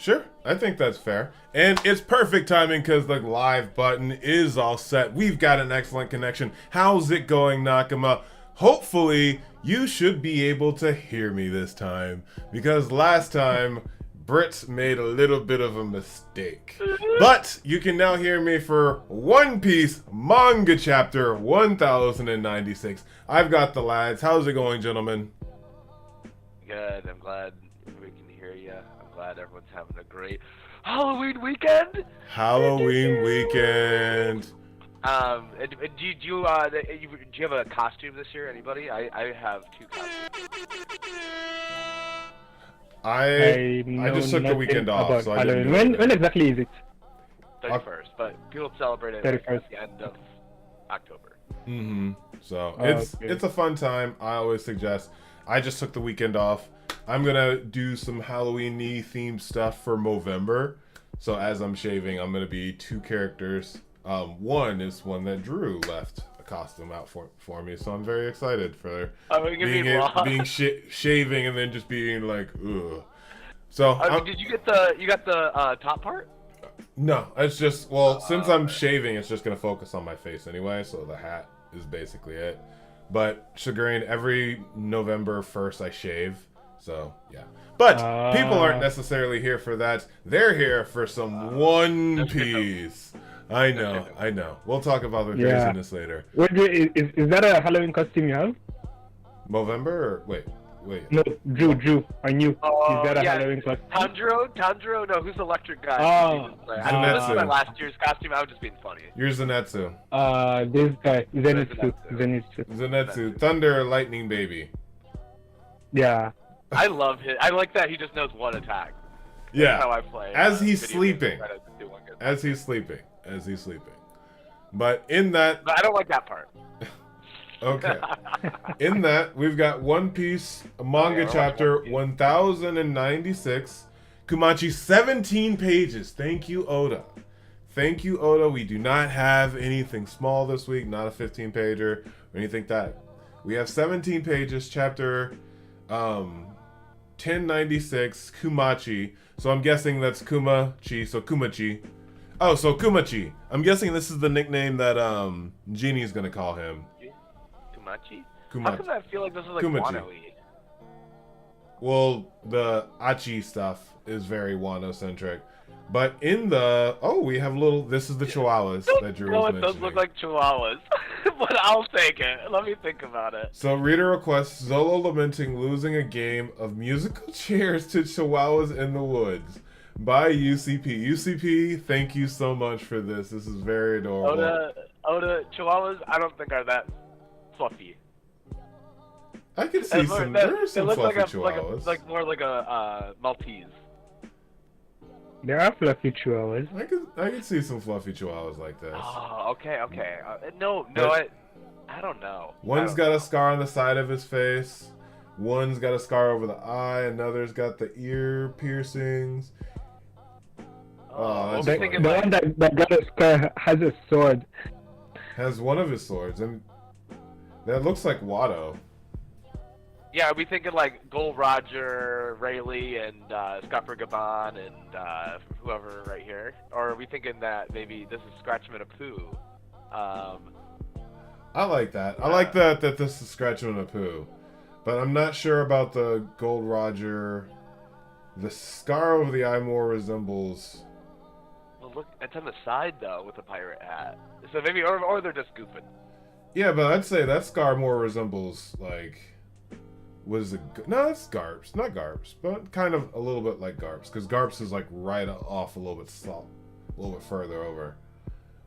Sure, I think that's fair. And it's perfect timing because the live button is all set. We've got an excellent connection. How's it going, Nakama? Hopefully, you should be able to hear me this time. Because last time, Brit made a little bit of a mistake. But you can now hear me for One Piece Manga Chapter 1096. I've got the lads. How's it going, gentlemen? Good, I'm glad we can hear you. I'm glad everyone's having a great Halloween weekend. Halloween weekend. Do you have a costume this year? Anybody? I have 2 costumes. I just took the weekend off, so I didn't do when exactly is it? 31st, but people celebrate it 31st. at the end of October. So Okay. it's a fun time. I always suggest. I just took the weekend off. I'm gonna do some Halloween-y themed stuff for Movember. So as I'm shaving, I'm gonna be 2 characters. One is one that Drew left a costume out for me, so I'm very excited for being shaving and then just being like, ugh. So did you get the top part? No, it's just since I'm shaving, it's just gonna focus on my face anyway. So the hat is basically it. But Chagrin, every November 1st I shave. So, yeah. But people aren't necessarily here for that. They're here for some One Piece. I know. We'll talk about the craziness later. Wait, is that a Halloween costume you have? Movember? Or, wait. No, Drew. I knew. Is that a Halloween costume? Tanjiro? No, who's the electric guy? This is my last year's costume. I was just being funny. You're Zenitsu. This guy, Zenitsu. Thunder Lightning Baby. Yeah. I love it. I like that he just knows one attack. Yeah. That's how I play. As he's sleeping. As he's sleeping. But in that... But I don't like that part. Okay. In that, we've got One Piece Manga Chapter 1096. Kumachi, 17 pages. Thank you, Oda. We do not have anything small this week, not a 15-pager or anything like that. We have 17 pages, chapter 1096, Kumachi. So I'm guessing that's Kumachi, so Kumachi. Oh, so Kumachi. I'm guessing this is the nickname that GINNY's gonna call him. Kumachi? How come I feel like this is like Wano-y? Well, the Achi stuff is very Wano-centric. But in the... Oh, we have this is the Chihuahuas that Drew was mentioning. It does look like Chihuahuas. But I'll take it. Let me think about it. So, reader requests Zoro lamenting losing a game of musical chairs to Chihuahuas in the woods by UCP. UCP, thank you so much for this. This is very adorable. Oda, Chihuahuas, I don't think are that fluffy. I can see some. There are some fluffy Chihuahuas. Like more like a Maltese. There are fluffy Chihuahuas. I can see some fluffy Chihuahuas like this. Oh, okay. No, I don't know. One's got a scar on the side of his face. One's got a scar over the eye. Another's got the ear piercings. Oh, that's the one that got a scar has a sword. Has one of his swords, and that looks like Watto. Yeah, are we thinking like Gold Roger, Rayleigh, and Scupper Gabon, and whoever right here? Or are we thinking that maybe this is Scratchman Poo? I like that. I like that this is Scratchman Poo. But I'm not sure about the Gold Roger. The scar over the eye more resembles... Well, look, it's on the side, though, with the pirate hat. So maybe, or they're just goofing. Yeah, but I'd say that scar more resembles, like... Was it? No, it's Garp's. Not Garp's, but kind of a little bit like Garp's, because Garp's is like right off a little bit further over.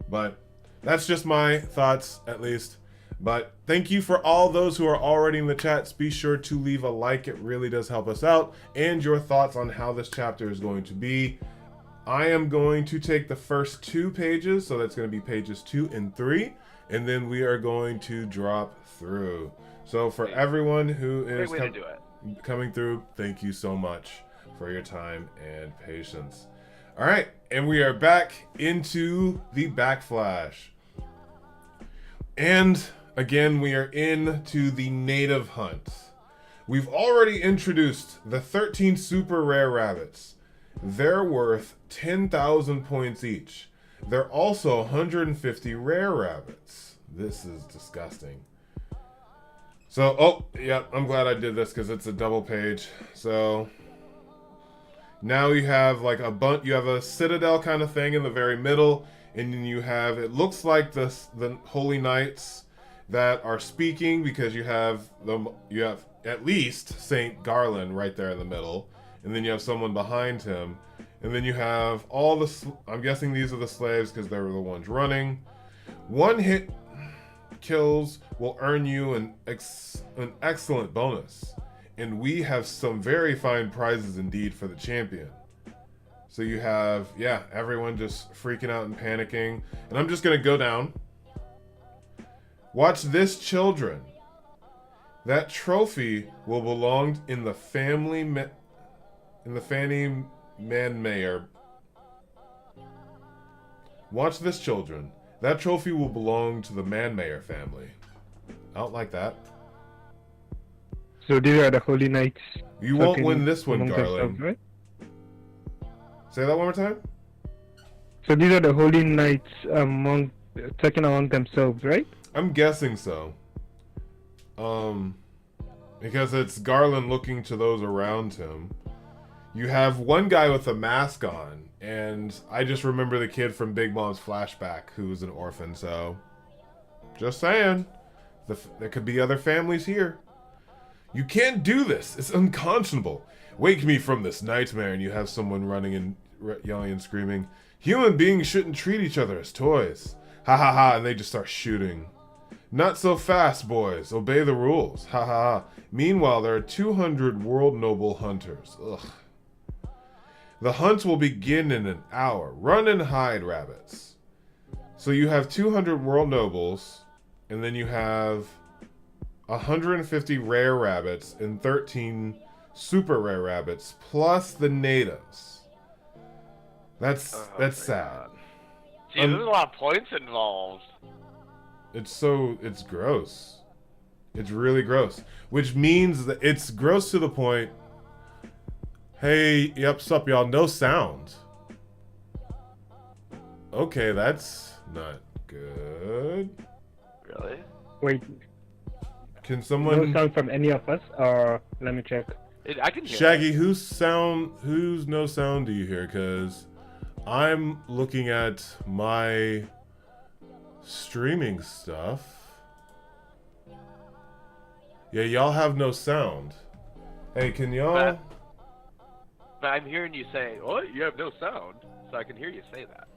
But that's just my thoughts, at least. But thank you for all those who are already in the chats. Be sure to leave a like. It really does help us out. And your thoughts on how this chapter is going to be. I am going to take the first 2 pages, so that's going to be pages 2 and 3, and then we are going to drop through. So for everyone who is coming through, thank you so much for your time and patience. All right, and we are back into the backflash. And again, we are into the native hunt. We've already introduced the 13 super rare rabbits. They're worth 10,000 points each. They're also 150 rare rabbits. This is disgusting. So, oh, yeah, I'm glad I did this because it's a double page. So, now you have like you have a citadel kind of thing in the very middle, and then you have, it looks like the Holy Knights that are speaking, because you have at least Saint Garland right there in the middle, and then you have someone behind him, and then you have all the, I'm guessing these are the slaves because they were the ones running. One hit kills will earn you an excellent bonus, and we have some very fine prizes indeed for the champion. So you have, yeah, everyone just freaking out and panicking, and I'm just gonna go down. Watch this, children. That trophy will belong in the Fanny Manmayer. Watch this, children. That trophy will belong to the Manmayer family. I don't like that. So these are the Holy Knights. You won't win this one, darling. Right? Say that one more time? So these are the Holy Knights talking among themselves, right? I'm guessing so. Because it's Garland looking to those around him. You have one guy with a mask on, and I just remember the kid from Big Mom's flashback who's an orphan, so just saying. There could be other families here. You can't do this. It's unconscionable. Wake me from this nightmare, and you have someone running and yelling and screaming, human beings shouldn't treat each other as toys. Ha ha ha, and they just start shooting. Not so fast, boys. Obey the rules. Ha ha ha. Meanwhile, there are 200 world noble hunters. Ugh. The hunt will begin in an hour. Run and hide, rabbits. So you have 200 world nobles, and then you have 150 rare rabbits and 13 super rare rabbits, plus the natives. That's sad. Gee, there's a lot of points involved. It's gross. It's really gross. Which means that it's gross to the point, hey, yep, sup, y'all, no sound. Okay, that's not good. Really? Wait. Can someone... No sound from any of us? Or let me check. I can hear Shaggy, whose no sound do you hear? Because I'm looking at my streaming stuff. Yeah, y'all have no sound. Hey, can y'all... But I'm hearing you say, what? You have no sound? So I can hear you say that.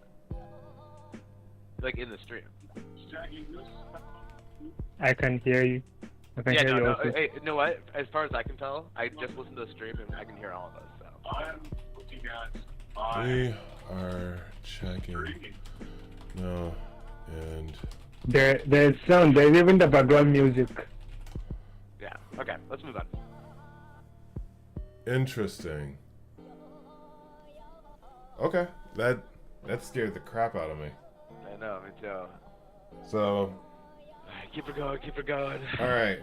Like in the stream. I can hear you. I can hear you also. Hey, you know what? As far as I can tell, I just listened to the stream and I can hear all of us. So. I'm looking at we are checking. No, and... There's sound. There's even the background music. Yeah, okay, let's move on. Interesting. Okay, that scared the crap out of me. I know, me too. So... Alright, keep her going, keep her going. Alright.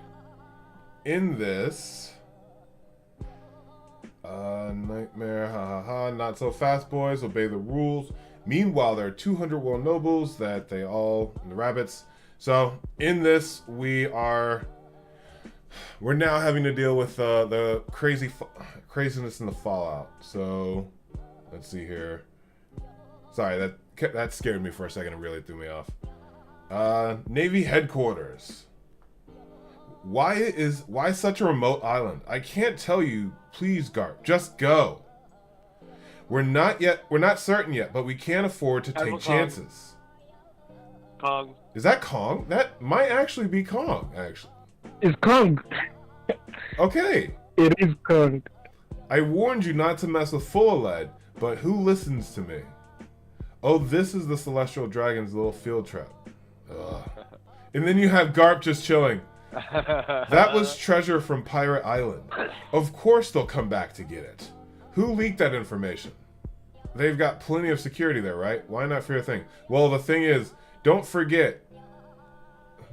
In this... nightmare, ha ha ha, not so fast, boys, obey the rules. Meanwhile, there are 200 world nobles that they all, and the rabbits. So, in this, we're now having to deal with the craziness in the fallout. So, let's see here. Sorry, that scared me for a second and really threw me off. Navy headquarters. Why such a remote island? I can't tell you. Please, Garp, just go. We're not certain yet, but we can't afford to take chances. Kong. Is that Kong? That might actually be Kong, actually. It's Kong. Okay. It is Kong. I warned you not to mess with full lead, but who listens to me? Oh, this is the Celestial Dragon's little field trip. Ugh. And then you have Garp just chilling. That was treasure from Pirate Island. Of course they'll come back to get it. Who leaked that information? They've got plenty of security there, right? Why not fear a thing? Well, the thing is, don't forget.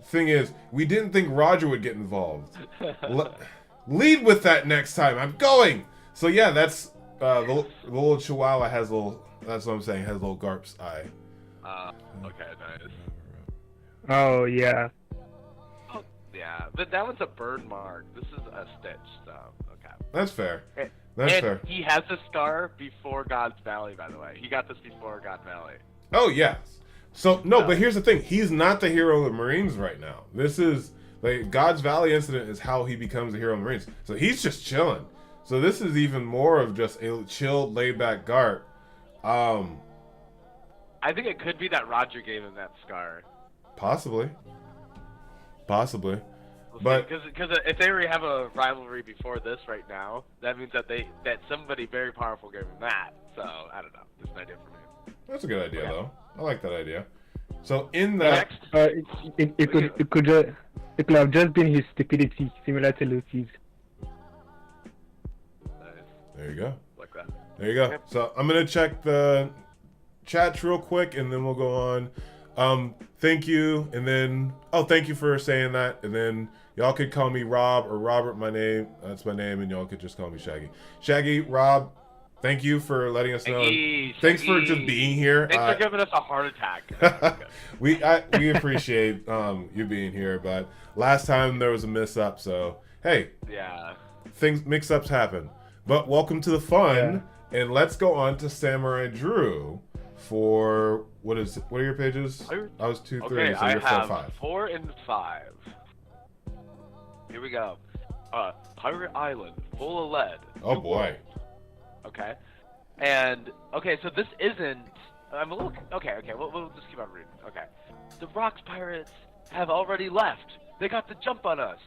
Thing is, we didn't think Roger would get involved. Lead with that next time. I'm going. So yeah, that's the little Chihuahua has a little. That's what I'm saying. Has a little Garp's eye. Okay, nice. Oh yeah. Oh, yeah, but that one's a burn mark. This is a stitch, so okay. That's fair. And That's fair. he has the scar before God's Valley, by the way. He got this before God Valley. Oh yes. So no, but here's the thing. He's not the hero of the Marines right now. This is like God's Valley incident is how he becomes the hero of the Marines. So he's just chilling. So this is even more of just a chilled, laid back Garp. I think it could be that Roger gave him that scar. Possibly. We'll But because if they already have a rivalry before this right now, that means that somebody very powerful gave him that. So I don't know. Just an idea for me. that's a good idea though. I like that idea. So in that, It could have just been his stupidity, similar to Luffy's. Nice. there you go. Like that. There you go. Yep. So I'm gonna check the chats real quick, and then we'll go on. Thank you, and then thank you for saying that, and then y'all could call me Rob or Robert. That's my name, and y'all could just call me Shaggy. Shaggy, Rob, thank you for letting us know. Thanks for just being here. Thanks for giving us a heart attack. we appreciate you being here, but last time there was a mix-up, so hey, Yeah. mix-ups happen. But welcome to the fun, and let's go on to Samurai Drew for what are your pages? I was 2, 3, Okay, so I you're 4, have 5. 4 and 5. Here we go. Pirate Island, full of lead. Oh boy. Okay. And okay, so this isn't. I'm a little. Okay. We'll just keep on reading. Okay. The Rocks pirates have already left. They got the jump on us.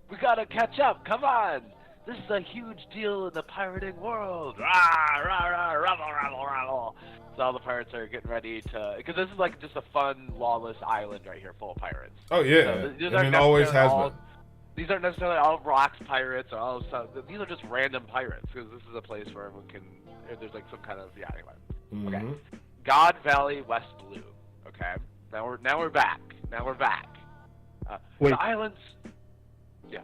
We gotta catch up. Come on. This is a huge deal in the pirating world. Rah, rah, rah, rabble, rabble, rabble. So all the pirates are getting ready to, because this is like just a fun, lawless island right here, full of pirates. Oh yeah. So these I aren't mean, always has necessarily been. These aren't necessarily all Rocks pirates or all stuff. These are just random pirates because this is a place where everyone can. There's like some kind of anyway. Okay. God Valley, West Blue. Okay. Now we're back. Wait. The islands. Yeah.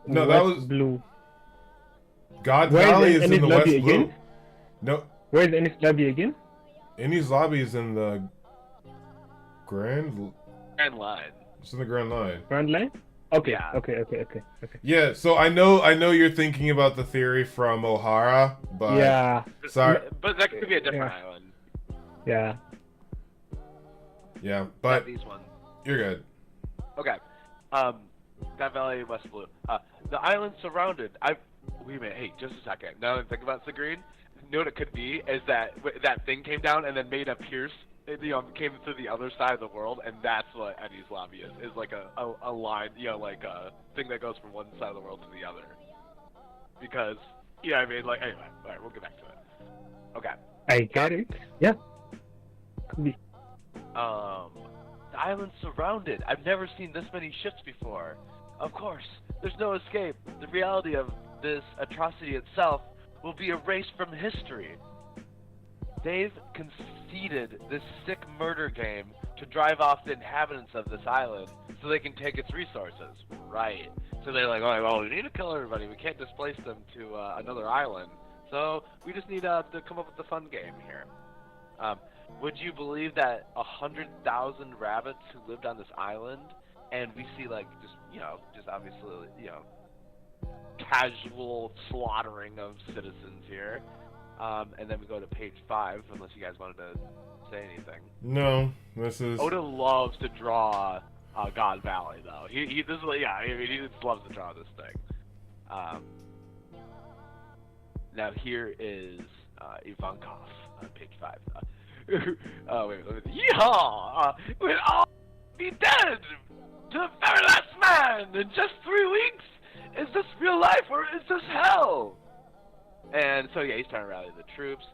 No, that West was blue. God Where is Valley is in Ennis the lobby West Blue. again? No, Where is Ennis lobby again? Ennie's lobby is in the Grand. And line. It's in the Grand Line. Grand line? Okay. Yeah. Okay. Yeah, so I know you're thinking about the theory from O'Hara, but Yeah. sorry. But that could be a different island. Yeah. Yeah, Not but these ones. you're good. Okay. God Valley, West Blue. The island surrounded. Wait a minute. Hey, just a second. Now that I think about Sigreen, you know what it could be is that that thing came down and then made a pierce. Came to the other side of the world, and that's what Eddie's lobby is like a line, like a thing that goes from one side of the world to the other. Because, I mean, like, anyway, alright, we'll get back to it. Okay. I get it. Yeah. Could be. The island's surrounded. I've never seen this many ships before. Of course, there's no escape. The reality of this atrocity itself will be erased from history. They've conceded this sick murder game to drive off the inhabitants of this island so they can take its resources. Right. So they're like, oh, well, we need to kill everybody. We can't displace them to another island. So we just need to come up with a fun game here. Would you believe that 100,000 rabbits who lived on this island, and we see like just obviously casual slaughtering of citizens here. And then we go to page 5, unless you guys wanted to say anything. No, this is. Oda loves to draw God Valley, though. He just loves to draw this thing. Now here is Ivankov on page 5. Wait, yeehaw! We'll all be dead to the very last man in just 3 weeks. Is this real life or is this hell? And so he's trying to rally the troops.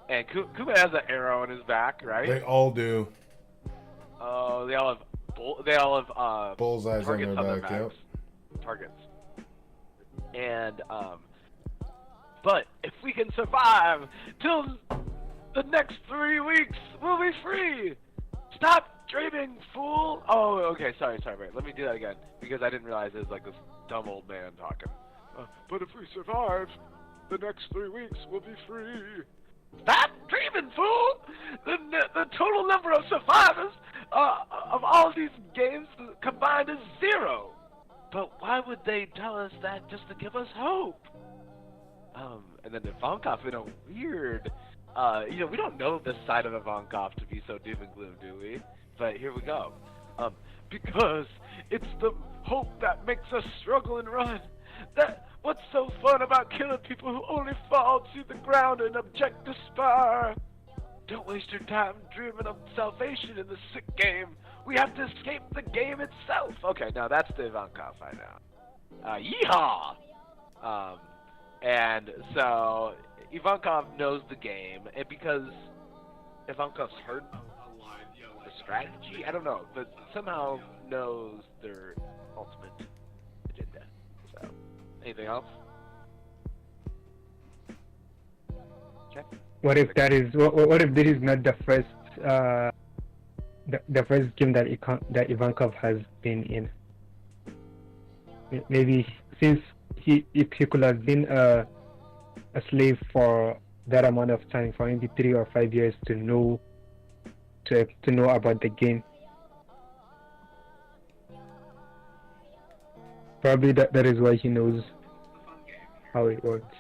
And Kuma has an arrow in his back, right? They all do. Oh, they all have Bullseyes on targets their back. Yep. Targets. And but if we can survive till the next 3 weeks, we'll be free. Stop dreaming, fool. Oh, okay. Sorry. Wait, let me do that again because I didn't realize it was like this dumb old man talking. But if we survive, The next 3 weeks will be free. Stop dreaming, fool! The total number of survivors of all these games combined is 0. But why would they tell us that just to give us hope? And then Ivankov in a weird, we don't know this side of Ivankov to be so doom and gloom, do we? But here we go. Because it's the hope that makes us struggle and run. What's so fun about killing people who only fall to the ground in abject despair? Don't waste your time dreaming of salvation in the sick game. We have to escape the game itself. Okay, now that's the Ivankov I know. Yeehaw! And so Ivankov knows the game, and because Ivankov's heard the strategy, I don't know, but somehow knows their ultimate agenda. So, anything else? Check. What if that is? What if this is not the first? The first game that Ivankov has been in. Maybe since he could have been a slave for that amount of time, for maybe 3 or 5 years, to know about the game. Probably that is why he knows how it works.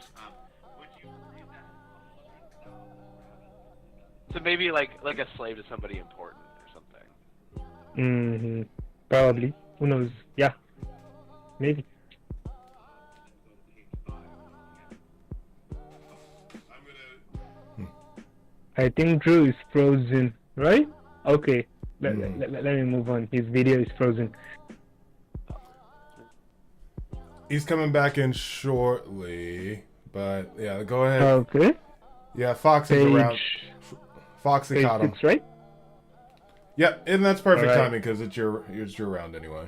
So maybe like a slave to somebody important or something. Mm-hmm. Probably. Who knows? Yeah. Maybe. I think Drew is frozen, right? Okay. Let me move on. His video is frozen. He's coming back in shortly, but yeah, go ahead. Okay. Yeah, Foxy's around. Foxy caught him. 6, right? Yep, and that's perfect All right. timing because it's your round anyway.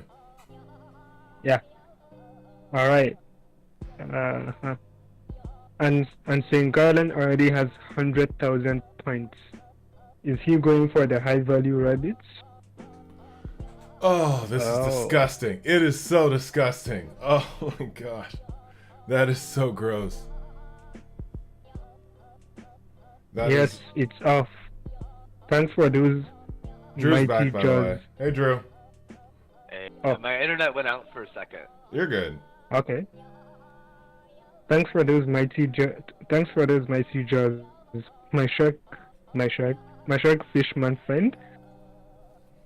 Yeah. All right. And St. Garland already has 100,000 points. Is he going for the high value rabbits? Oh, this is disgusting. It is so disgusting. Oh my gosh. That is so gross. Yes, it's off. Thanks for those Drew's mighty back, by the jaws. way. Hey, Drew. Hey, Oh. my internet went out for a second. You're good. Okay. Thanks for those mighty jaws. My shark fishman friend.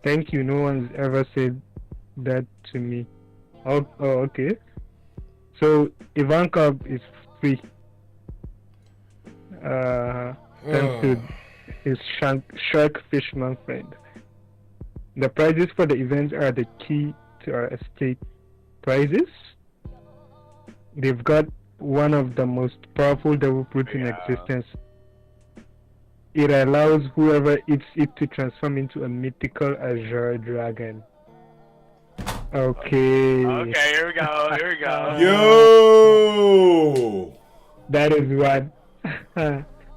Thank you. No one's ever said that to me. Oh, okay. So Ivankov is free. Thanks to his shark fishman friend. The prizes for the events are the key to our escape. Prizes? They've got one of the most powerful devil fruits in existence. It allows whoever eats it to transform into a mythical azure dragon. Okay. Okay, here we go. Yo! That is what.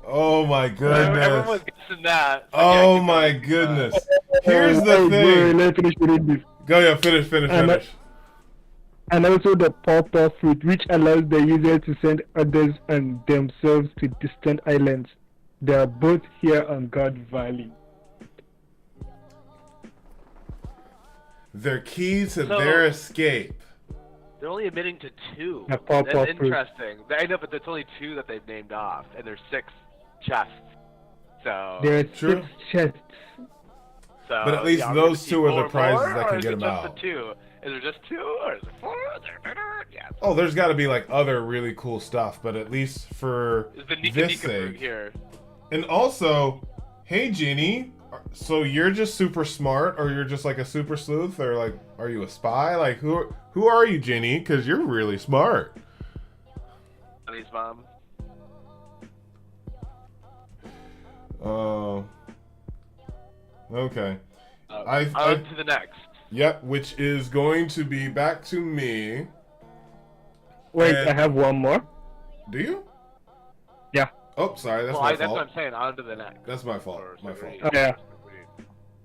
Oh my Everyone was goodness. guessing that. Oh my goodness. Here's the thing. Let me finish reading this. Go, yeah, finish. And also the pauper fruit, which allows the user to send others and themselves to distant islands. They are both here on God Valley. They're key to their escape. They're only admitting to 2. A pop-up That's fruit. interesting. I know, but there's only 2 that they've named off, and there's 6 chests. So. There are True. 6 chests. So, But at least yeah, those see 2 are the more, prizes that or can is get it them just out. The 2? Is there just 2, or is it 4? Yeah. Oh, there's got to be like other really cool stuff, but at least for Is the Nika this Nika fruit sake. here? And also, hey Ginny, so you're just super smart, or you're just like a super sleuth, or like, are you a spy? Like, who are you, Ginny? Because you're really smart. Honey's mom. Okay. On to the next. Yep, which is going to be back to me. Wait, And- I have one more. Do you? Yeah. Oh, sorry, that's Well, my that's fault. what I'm saying. On to the next. That's my fault. Or My sorry. fault. Oh, yeah.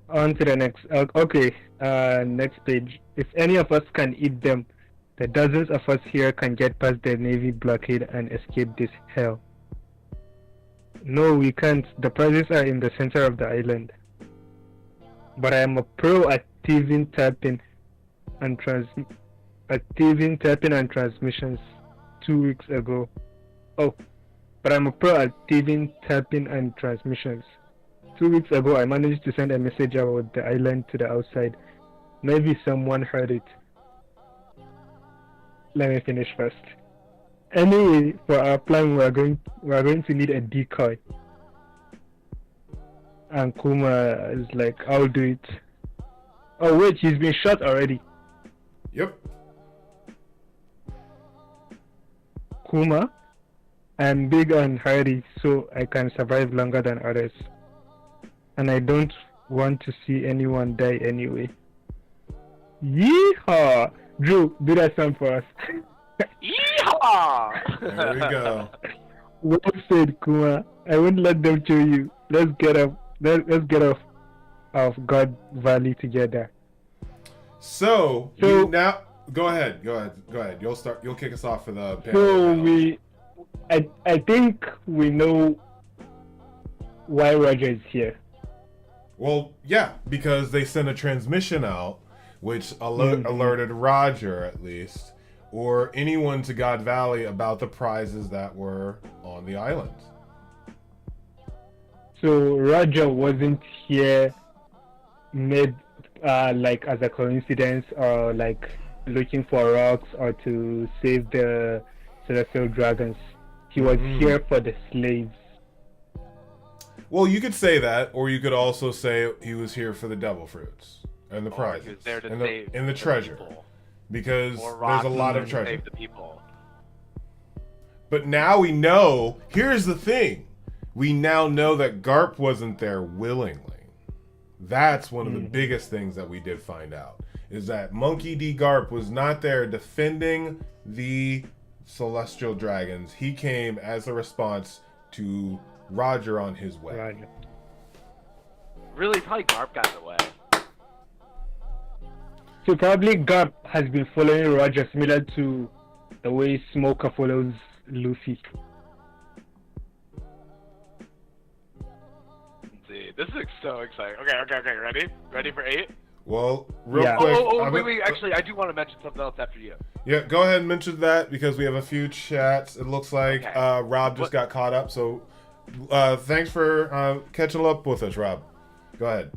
On to the next. Okay. Next page. If any of us can eat them, The dozens of us here can get past the Navy blockade and escape this hell. No, we can't. The prizes are in the center of the island. But I am a pro at thieving, tapping, and transmissions 2 weeks ago. Oh, but I'm a pro at thieving, tapping, and transmissions. 2 weeks ago, I managed to send a message about the island to the outside. Maybe someone heard it. Let me finish first. Anyway, for our plan, we are going to need a decoy. And Kuma is like, I'll do it. Oh wait, he's been shot already. Yep. Kuma, I'm big and hardy, so I can survive longer than others. And I don't want to see anyone die anyway. Yeehaw! Drew, do that sound for us. Yeehaw! There we go. Well said, Kuma. I won't let them kill you. Let's get off of God Valley together. So you now go ahead. You'll kick us off for the panel. So I think we know why Roger is here. Well, yeah, because they sent a transmission out, which alerted Roger, at least, or anyone to God Valley about the prizes that were on the island. So Roger wasn't here like as a coincidence, or like looking for rocks or to save the celestial dragons. He was here for the slaves. Well, you could say that, or you could also say he was here for the devil fruits and the prizes He was there to and save the treasure, people. because Or there's a lot of to treasure. Save the people. But now we know. Here's the thing: we now know that Garp wasn't there willingly. That's one of the biggest things that we did find out, is that Monkey D. Garp was not there defending the celestial dragons. He came as a response to Roger on his way. Roger. Really, probably Garp got in the way. So probably Garp has been following Roger, similar to the way Smoker follows Luffy. See, this is so exciting. Okay, ready for 8? Well, real Yeah. quick. Wait, actually, I do want to mention something else after you. Yeah, go ahead and mention that because we have a few chats. It looks like Okay. Rob just got caught up, so thanks for catching up with us, Rob. Go ahead.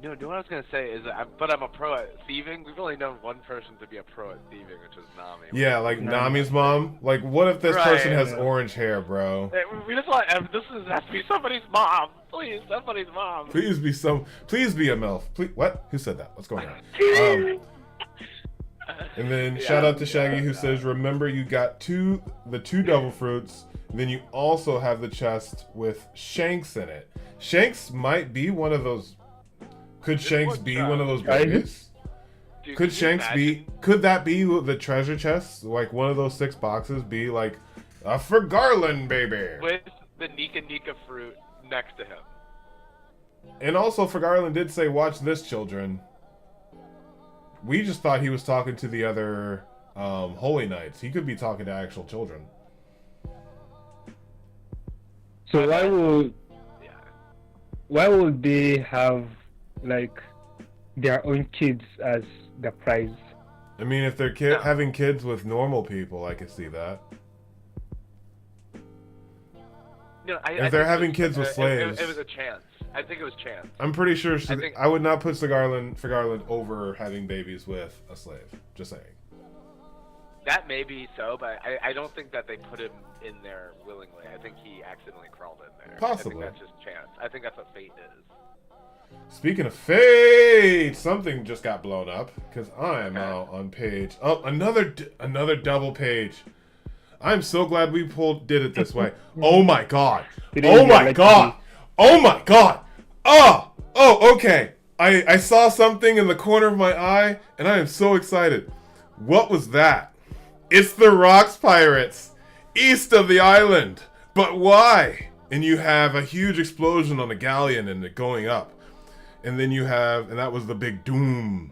No, what I was gonna say is, I'm a pro at thieving. We've only known one person to be a pro at thieving, which is Nami. Yeah, like Nami's mom. Like, what if this person has orange hair, bro? We just want has to be somebody's mom. Please, somebody's mom. Please be a MILF. Please, what? Who said that? What's going on? And then shout out to Shaggy who says, remember you got the two devil fruits, then you also have the chest with Shanks in it. Shanks might be one of those. Could Shanks be one of those babies? Dude, Could Shanks be? Could that be the treasure chest? Like one of those 6 boxes be like a for Garland baby? with the Nika fruit next to him? And also, for Garland did say, "Watch this, children." We just thought he was talking to the other Holy Knights. He could be talking to actual children. So why would they have like their own kids as the prize? I mean, if they're having kids with normal people, I could see that. No, If they're having kids with slaves, it was a chance. I think it was chance. I'm pretty sure I would not put for Garland over having babies with a slave. Just saying. That may be so, but I don't think that they put him in there willingly. I think he accidentally crawled in there. Possibly. I think that's just chance. I think that's what fate is. Speaking of fate, something just got blown up because I'm out on page. Oh, another double page. I'm so glad we did it this way. Oh my god. Oh my god. Oh my god. Oh, okay. I saw something in the corner of my eye and I am so excited. What was that? It's the Rocks Pirates, east of the island. But why? And you have a huge explosion on a galleon and it going up. And then you have, and that was the big doom.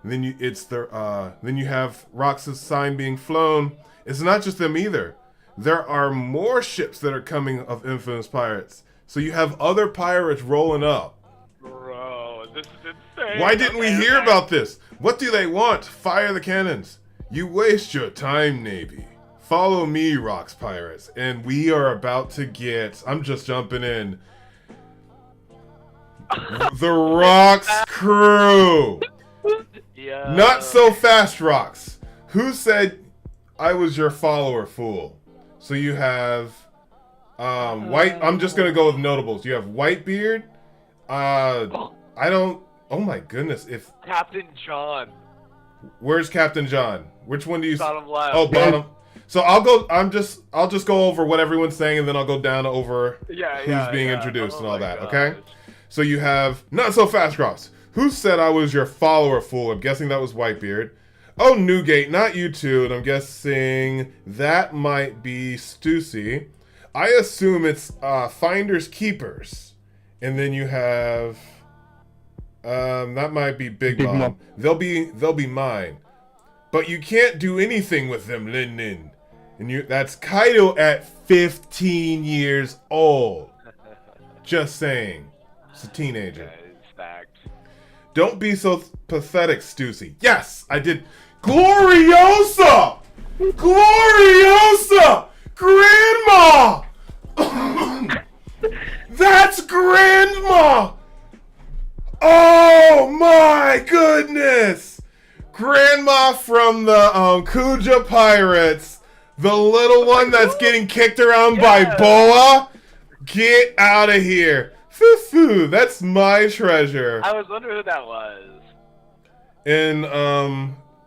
Then you have Rox's sign being flown. It's not just them either. There are more ships that are coming of infamous pirates. So you have other pirates rolling up. Bro, this is insane. Why didn't we hear about this? What do they want? Fire the cannons. You waste your time, Navy. Follow me, Rox pirates. And we are about to get... I'm just jumping in. The Rox crew. Yeah. Not so fast, Rox. Who said I was your follower, fool? So you have White. I'm just gonna go with notables. You have Whitebeard. I don't. Oh my goodness. If Captain John. Where's Captain John? Which one do you? Bottom left. Oh, bottom. So I'll go. I'll just go over what everyone's saying, and then I'll go down over who's being introduced and all that. gosh. Okay. So you have not so fast, Rox. Who said I was your follower, fool? I'm guessing that was Whitebeard. Oh, Newgate, not you two, and I'm guessing that might be Stussy. I assume it's Finders Keepers, and then you have that might be Big Mom. They'll be mine, but you can't do anything with them, Lin Lin. And that's Kaido at 15 years old. Just saying, it's a teenager. Yeah, it's fact. Don't be so pathetic, Stussy. Yes, I did. Gloriosa! Gloriosa! Grandma! That's Grandma! Oh my goodness! Grandma from the Kuja Pirates. The little one that's getting kicked around by Boa. Get out of here. Foo-foo, that's my treasure. I was wondering who that was. And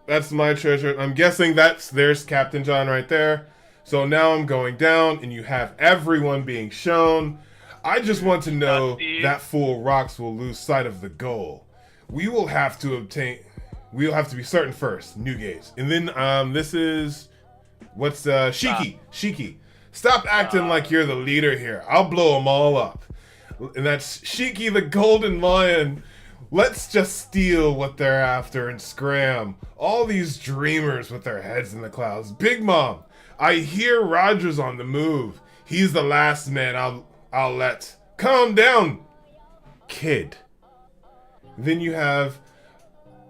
that's my treasure. I'm guessing there's Captain John right there. So now I'm going down and you have everyone being shown. I just want to know that fool Rox will lose sight of the goal. We'll have to be certain first, Newgate. And then this is what's Shiki. Shiki. Stop acting like you're the leader here. I'll blow them all up. And that's Shiki the Golden Lion. Let's just steal what they're after and scram. All these dreamers with their heads in the clouds. Big Mom, I hear Roger's on the move. He's the last man I'll let. Calm down, kid. Then you have...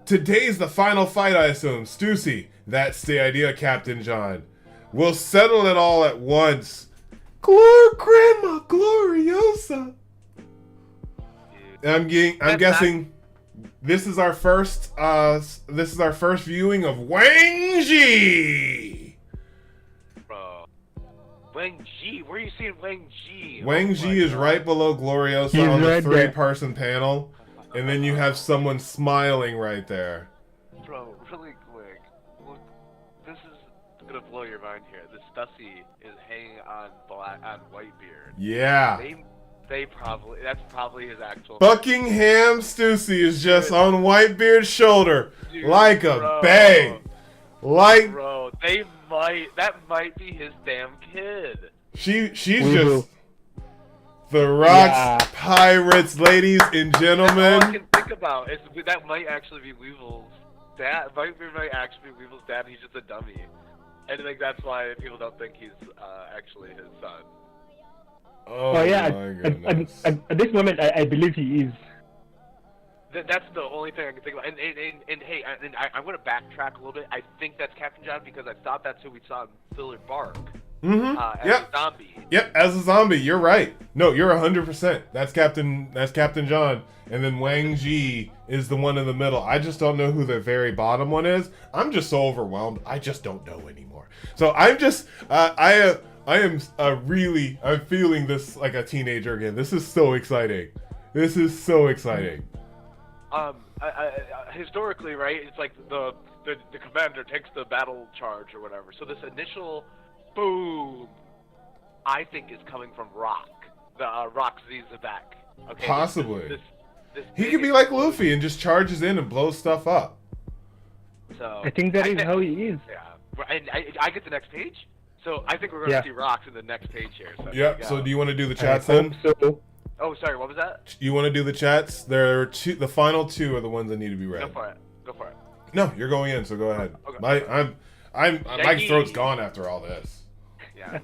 Today's the final fight, I assume. Stussy, that's the idea, Captain John. We'll settle it all at once. Grandma Gloriosa. I'm guessing this is our first viewing of Wang Ji. Bro. Wang Ji? Where are you seeing Wang Ji? Wang Ji is right below Gloriosa on the three-person panel, and then you have someone smiling right there. Bro, really quick. Look, this is gonna blow your mind here. This Stussy is hanging on Whitebeard. Yeah. That's probably his actual... Buckingham Stussy is just on Whitebeard's shoulder, Dude, like a babe. Bro, that might be his damn kid. She's just the Rox pirates, ladies and gentlemen. All I can think about is that might actually be Weevil's dad. Whitebeard might actually be Weevil's dad, and he's just a dummy. And I think that's why people don't think he's actually his son. Oh yeah, my goodness. at this moment, I believe he is. That's the only thing I can think about. And hey, I'm going to backtrack a little bit. I think that's Captain John because I thought that's who we saw in Filler Bark. As a zombie. Yep, as a zombie. You're right. No, you're 100%. That's Captain John. And then Wang Ji is the one in the middle. I just don't know who the very bottom one is. I'm just so overwhelmed. I just don't know anymore. So I'm just I'm feeling this like a teenager again. This is so exciting. This is so exciting. Historically, right? It's like the commander takes the battle charge or whatever. So this initial boom, I think, is coming from Rock. The Rock Zizabek. Okay. Possibly. This he could be like Luffy and just charges in and blows stuff up. So I think that is how he is. Yeah. And I get the next page. So I think we're going to see Rocks in the next page here. So yep. So do you want to do the chats then? So. Oh, sorry. What was that? You want to do the chats? There are the final two are the ones that need to be read. Go for it. No, you're going in, so go ahead. Okay. My throat's gone after all this. Yeah.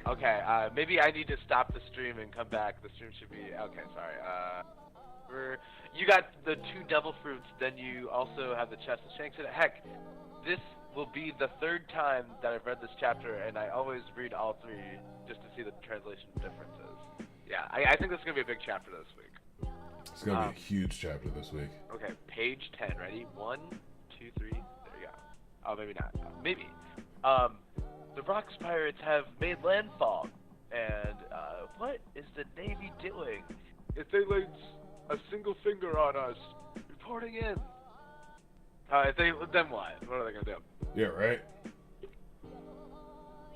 Okay, maybe I need to stop the stream and come back. The stream should be... Okay, sorry. You got the 2 devil fruits, then you also have the chest of shanks in it. Heck, this will be the 3rd time that I've read this chapter, and I always read all 3 just to see the translation differences. Yeah, I think this is going to be a big chapter this week. It's going to be a huge chapter this week. Okay, page 10. Ready? 1, 2, 3. There we go. Oh, maybe not. Maybe. The Rocks Pirates have made landfall, and what is the Navy doing? If they laid a single finger on us, reporting in. Then what? What are they gonna do? Yeah, right.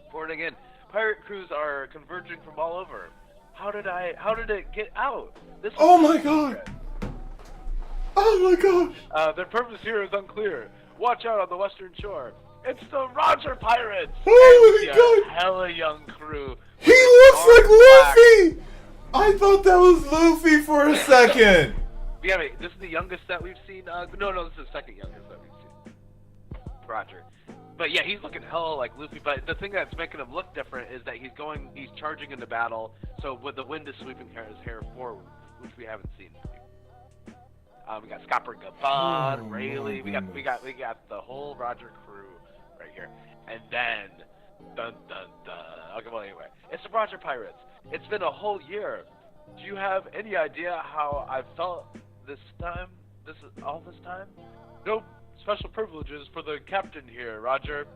Reporting in. Pirate crews are converging from all over. How did it get out? Oh my god! Oh my gosh! Their purpose here is unclear. Watch out on the western shore. It's the Roger Pirates! Oh my god! Hella young crew. He looks like Luffy! I thought that was Luffy for a second! Yeah, wait, this is the youngest that we've seen. No, this is the second youngest that we've seen. Roger. But yeah, he's looking hella like Luffy, but the thing that's making him look different is that he's charging into battle, so with the wind is sweeping his hair forward, which we haven't seen. We got Scopper Gabon, Rayleigh, we got the whole Roger crew right here. And then, dun dun dun. Okay, well anyway, it's the Roger Pirates. It's been a whole year. Do you have any idea how I felt this time? All this time? Nope. Special privileges for the captain here, Roger.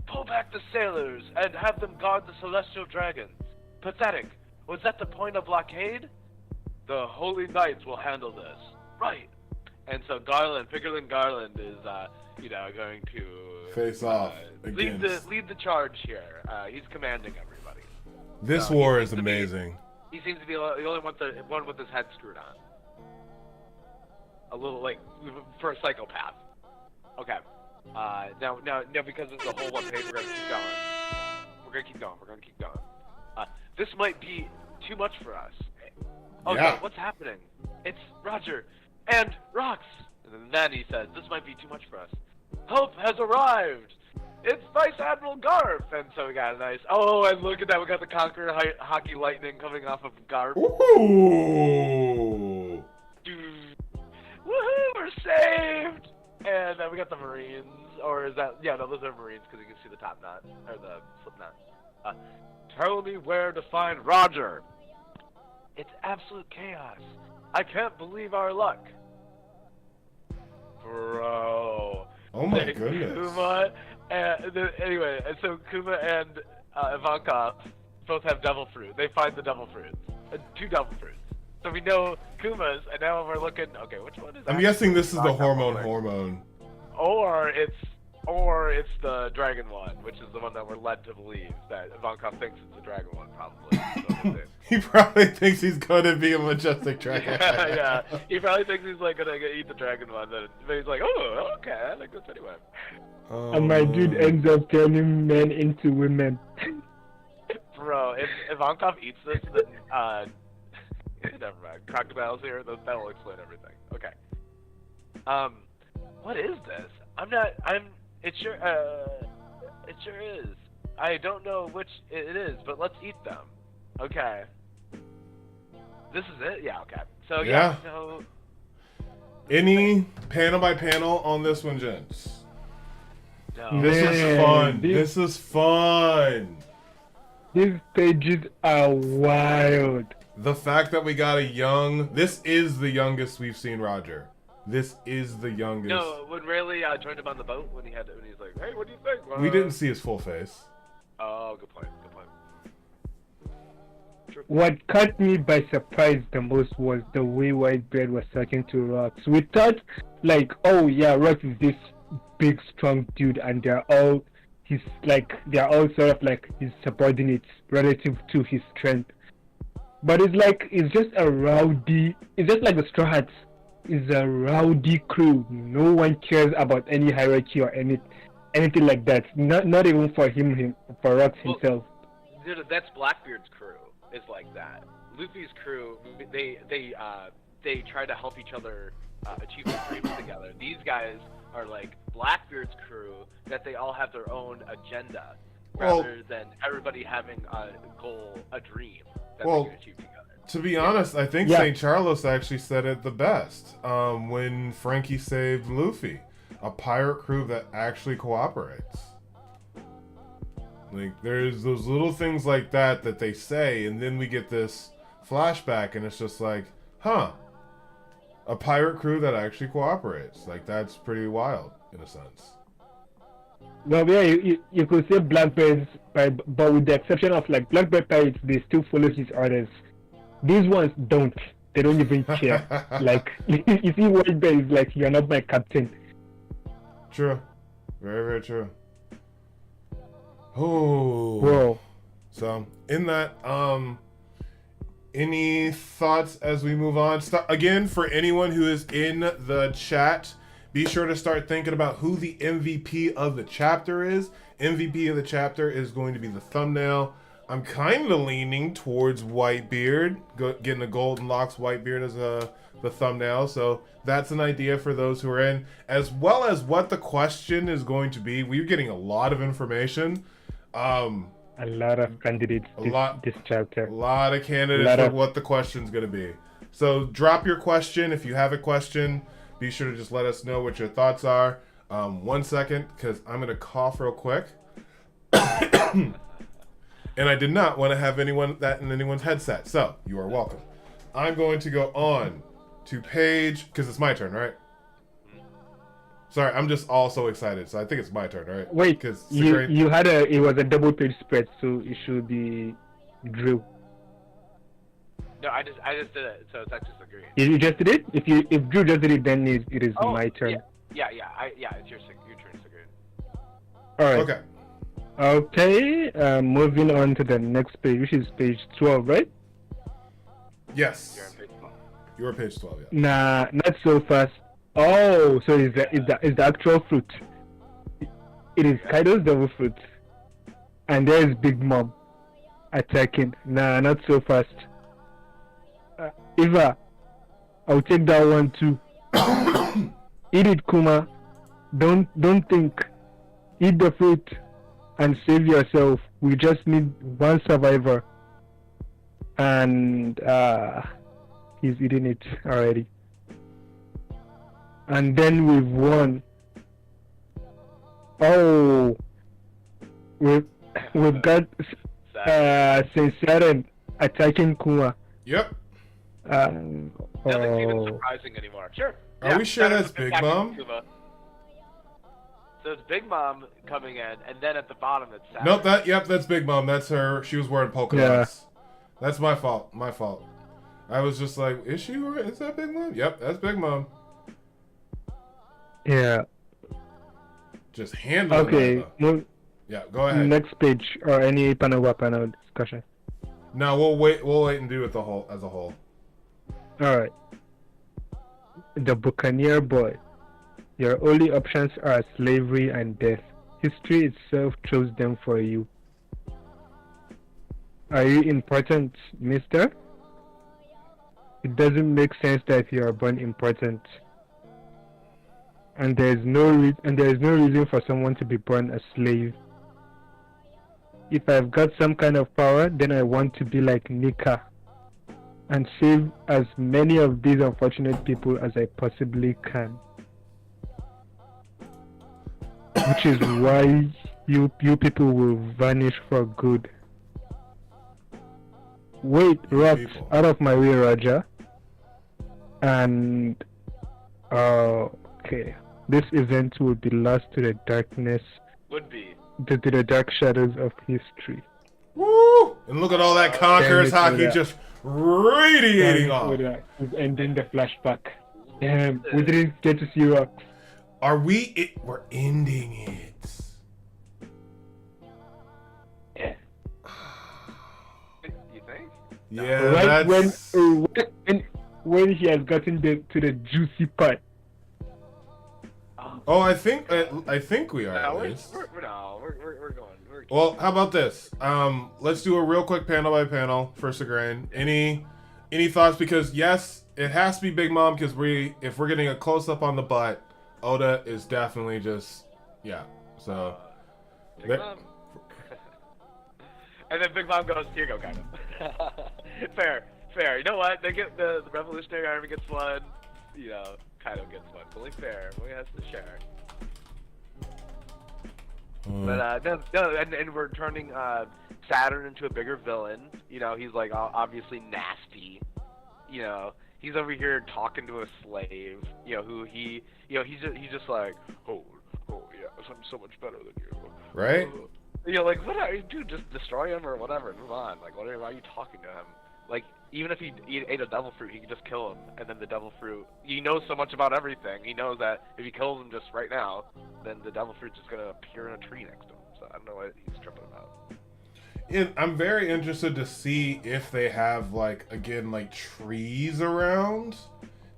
Pull back the sailors and have them guard the celestial dragons. Pathetic. Was that the point of blockade? The Holy Knights will handle this. Right. And so Pickerlin Garland is, going to face off against... lead the charge here. He's commanding everybody. This war is amazing. He seems to be the only one with his head screwed on. A little, like, for a psychopath. Okay. Now, because it's a whole 1 page, we're gonna keep going. This might be too much for us. Oh, yeah. No, what's happening? It's Roger and Rocks. And then he says, this might be too much for us. Help has arrived. It's Vice Admiral Garp. And so we got a nice... Oh, and look at that. We got the Conqueror Hockey Lightning coming off of Garp. Ooh. Dude. Woohoo, we're saved! And then we got the Marines. Or is that... Yeah, no, those are Marines because you can see the top knot. Or the slip knot. Tell me where to find Roger. It's absolute chaos. I can't believe our luck. Bro. Oh my goodness. Kuma, anyway, so Kuma and Ivankov both have devil fruit. They find the devil fruits. 2 devil fruits. So we know Kuma's, and now we're looking, okay, which one is that? I'm guessing this is the hormone. Or it's the dragon one, which is the one that we're led to believe that Ivankov thinks it's the dragon one, probably. So he probably thinks he's gonna be a majestic dragon. Yeah. He probably thinks he's like gonna eat the dragon one, but he's like, oh, okay, I like this anyway. And my dude ends up turning men into women. Bro, if Ivankov eats this, then never mind. Crocodiles here, that will explain everything. Okay. What is this? It sure is. I don't know which it is, but let's eat them. Okay. This is it? Yeah, okay. So, yeah. So... Any panel by panel on this one, gents? No. This is fun. This is fun. These pages are wild. The fact that we got a young... This is the youngest we've seen Roger. This is the youngest. No, when Rayleigh joined him on the boat, when he's like, hey, what do you think? We didn't see his full face. Oh, good point. What caught me by surprise the most was the way Whitebeard was talking to Rocks. We thought, like, oh yeah, Rocks is this big, strong dude, and they're all sort of like his subordinates relative to his strength. But it's just a rowdy. It's just like the Straw Hats. Is a rowdy crew. No one cares about any hierarchy or anything like that. Not even for for Rocks himself. Dude, that's Blackbeard's crew. Is like that. Luffy's crew, they try to help each other achievement dreams together. These guys are like Blackbeard's crew that they all have their own agenda, rather than everybody having a goal, a dream that they can achieve together. To be honest, I think St. Charles actually said it the best when Frankie saved Luffy. A pirate crew that actually cooperates. Like, there's those little things like that that they say, and then we get this flashback, and it's just like, huh. A pirate crew that actually cooperates. Like, that's pretty wild, in a sense. Well, yeah, you could say Blackbeard's, but with the exception of, like, Blackbeard pirates, they still follow his orders. These ones don't. They don't even care. Like, you see Whitebeard is like, you're not my captain. True. Very, very true. Oh. Whoa. So, in that, any thoughts as we move on? Again, for anyone who is in the chat, be sure to start thinking about who the MVP of the chapter is. MVP of the chapter is going to be the thumbnail. I'm kind of leaning towards Whitebeard, getting a golden locks Whitebeard as the thumbnail. So that's an idea for those who are in, as well as what the question is going to be. We're getting a lot of information. A lot of candidates this chapter. A lot of candidates for what the question's going to be. So drop your question. If you have a question, be sure to just let us know what your thoughts are. 1 second, because I'm going to cough real quick. And I did not want to have that in anyone's headset. So, you are welcome. I'm going to go on to page, because it's my turn, right? Sorry, I'm just all so excited. So I think it's my turn, right? Wait, you had it was a double page spread, so it should be Drew. No, I just did it, so it's actually just agreeing. You just did it? If Drew just did it, then it is my turn. Yeah, it's your turn, Sigrid. Alright. Okay. Okay, moving on to the next page, which is page 12, right? Yes. You're on page 12. You're page 12, yeah. Nah, not so fast. Oh, so is the actual fruit. It is Kaido's devil fruit. And there is Big Mom attacking. Nah, not so fast. Eva, I'll take that one too. Eat it, Kuma. Don't think. Eat the fruit and save yourself. We just need one survivor. And he's eating it already. And then we've won. Oh, we've got Tyrant attacking Kuma. Yep. Nothing even surprising anymore. Sure. Are we sure that's Big Mom? So it's Big Mom coming in, and then at the bottom it's Saturn. Nope, that's Big Mom. That's her. She was wearing polka dots. That's my fault. My fault. I was just like, is that Big Mom? Yep, that's Big Mom. Yeah. Just handle it. Okay. Yeah, go ahead. Next page or any panel discussion. No, we'll wait and do it as a whole. Alright. The Buccaneer Boy. Your only options are slavery and death. History itself chose them for you. Are you important, mister? It doesn't make sense that you are born important. And there is no reason for someone to be born a slave. If I've got some kind of power, then I want to be like Nika and save as many of these unfortunate people as I possibly can. Which is why you people will vanish for good. Wait, Rock, out of my way, Roger. And okay, this event will be lost to the darkness. Would be. To the dark shadows of history. Woo! And look at all that Conqueror's hockey just radiating off. And then the flashback. Damn, we didn't get to see Rock. We're ending it. Yeah. You think? Yeah, right that's... when he has gotten to the juicy part. Oh, I think we are. No, at least. we're going. Well, how about this? Let's do a real quick panel by panel for Segrain. Any Any thoughts? Because yes, it has to be Big Mom because if we're getting a close up on the butt, Oda is definitely just So Big Mom. And then Big Mom goes, "Here you go, kind of." Fair. You know what? They get the Revolutionary Army gets one. You know, kind of gets one. Fully fair. We has to share. But no, and we're turning Saturn into a bigger villain. You know, he's like obviously nasty. You know, he's over here talking to a slave. You know, who he's just like, oh yeah, I'm so much better than you. right? You know, like what are you, dude? Just destroy him or whatever. Move on. Like, why are you talking to him? Like, even if he ate a devil fruit, he could just kill him, and then the devil fruit. He knows so much about everything. He knows that if he kills him just right now, then the devil fruit's just gonna appear in a tree next to him. So I don't know what he's tripping about. I'm very interested to see if they have like trees around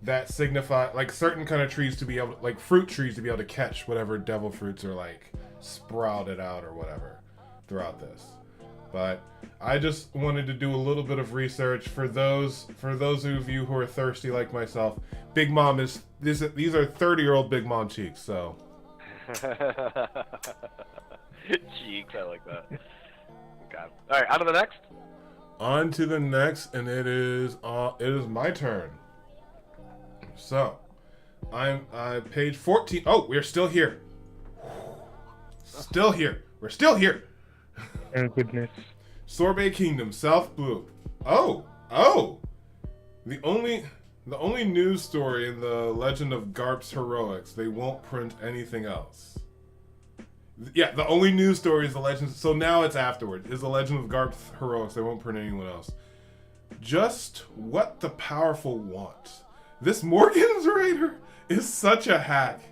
that signify like certain kind of trees to be able to, like fruit trees to be able to catch whatever devil fruits are like sprouted out or whatever throughout this. But I just wanted to do a little bit of research for those of you who are thirsty like myself. Big Mom these are 30-year-old Big Mom cheeks, so. Cheeks, I like that. God. All right, on to the next. On to the next, and it is my turn. So, I'm page 14. Oh, we're still here. Still here. We're still here. Oh goodness. Sorbet Kingdom, South Blue. Oh. The only news story in the Legend of Garp's heroics. They won't print anything else. Yeah, the only news story is the Legend. So now it's afterward. Is the Legend of Garp's heroics. They won't print anyone else. Just what the powerful want. This Morgan's Raider is such a hack.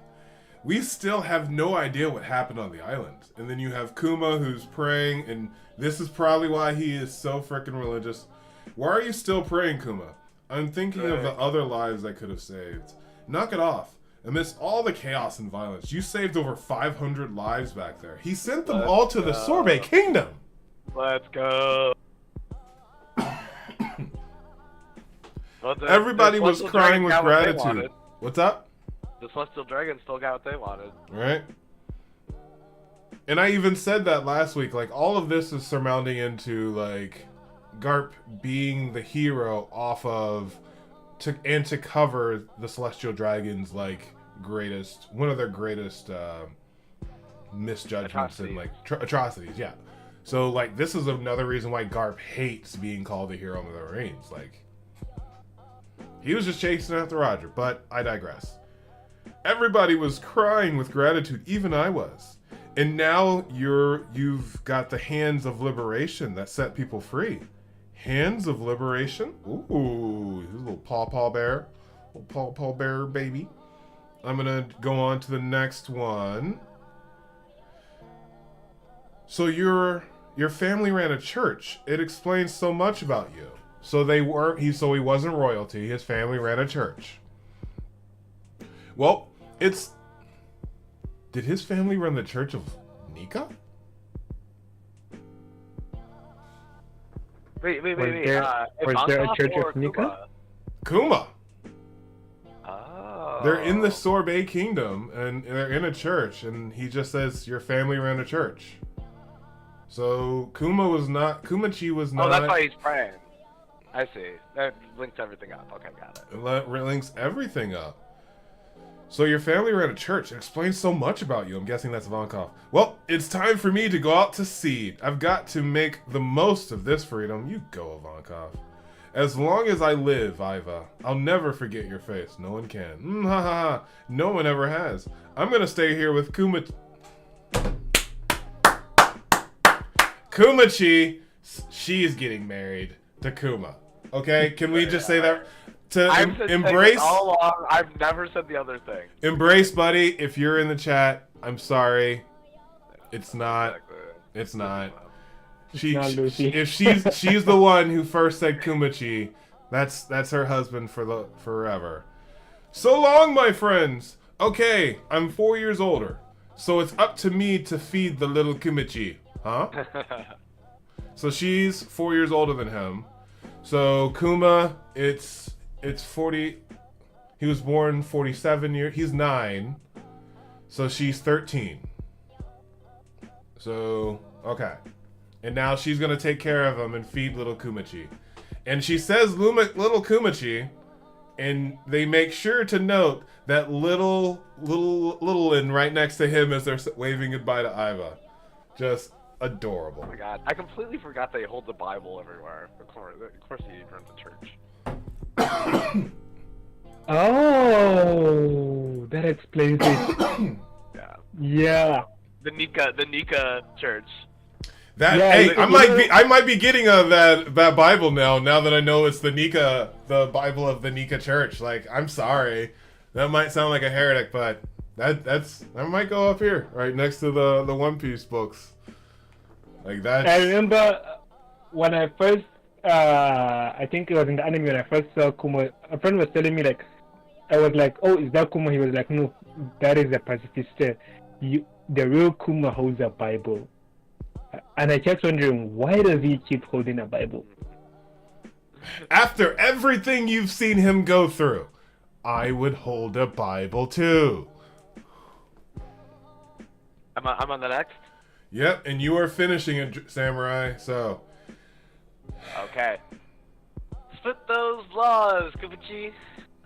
We still have no idea what happened on the island. And then you have Kuma who's praying, and this is probably why he is so freaking religious. Why are you still praying, Kuma? I'm thinking of the other lives I could have saved. Knock it off. Amidst all the chaos and violence, you saved over 500 lives back there. He sent them all to the Sorbet Kingdom. Let's go. Well, Everybody was crying with gratitude. What's up? The Celestial Dragon still got what they wanted. Right? And I even said that last week. Like, all of this is surmounting into, like, Garp being the hero off of... to cover the Celestial Dragon's, like, one of their greatest misjudgments and, like, atrocities, yeah. So, like, this is another reason why Garp hates being called the hero of the Marines. Like, he was just chasing after Roger, but I digress. Everybody was crying with gratitude, even I was. And now you've got the Hands of Liberation that set people free. Hands of Liberation? Ooh, here's a little paw bear. Little paw bear baby. I'm gonna go on to the next one. So your family ran a church. It explains so much about you. So he wasn't royalty. His family ran a church. Well, did his family run the Church of Nika? Wait. Was there a Church of Nika? Kuma. Oh. They're in the Sorbet Kingdom, and they're in a church, and he just says, your family ran a church. So, Kumachi was not... Oh, that's why he's praying. I see. That links everything up. Okay, got it. It links everything up. So your family ran a church. It explains so much about you. I'm guessing that's Ivankov. Well, it's time for me to go out to seed. I've got to make the most of this freedom. You go, Ivankov. As long as I live, Iva, I'll never forget your face. No one can. Ha ha ha. No one ever has. I'm gonna stay here with Kumachi. She's getting married to Kuma. Okay? Can we just say that? Embrace. All along, I've never said the other thing. Embrace, buddy. If you're in the chat, I'm sorry. It's not. It's not. If she's the one who first said Kumachi, that's her husband forever. So long, my friends. Okay, I'm 4 years older, so it's up to me to feed the little Kumachi, huh? So she's 4 years older than him. So Kuma, it's 40. He was born 47 years. He's 9, so she's 13. So okay, and now she's gonna take care of him and feed little Kumachi. And she says little Kumachi, and they make sure to note that little Lin right next to him as they're waving goodbye to Iva. Just adorable. Oh my god, I completely forgot they hold the Bible everywhere. Of course he runs a church. Oh, that explains it. Yeah. Yeah. The Nika church. That Yeah, hey, like, I might be getting that Bible now that I know it's the Bible of the Nika Church. Like, I'm sorry, that might sound like a heretic, but that might go up here right next to the One Piece books. Like that. I remember when I first, I think it was in the anime when I first saw Kuma. A friend was telling me like, I was like, oh, is that Kuma? He was like, no, that is the pacifist. The real Kuma holds a Bible. And I kept wondering, why does he keep holding a Bible? After everything you've seen him go through, I would hold a Bible too. I'm on the next. Yep, and you are finishing it, Samurai. So. Okay. Split those laws, Kumachi.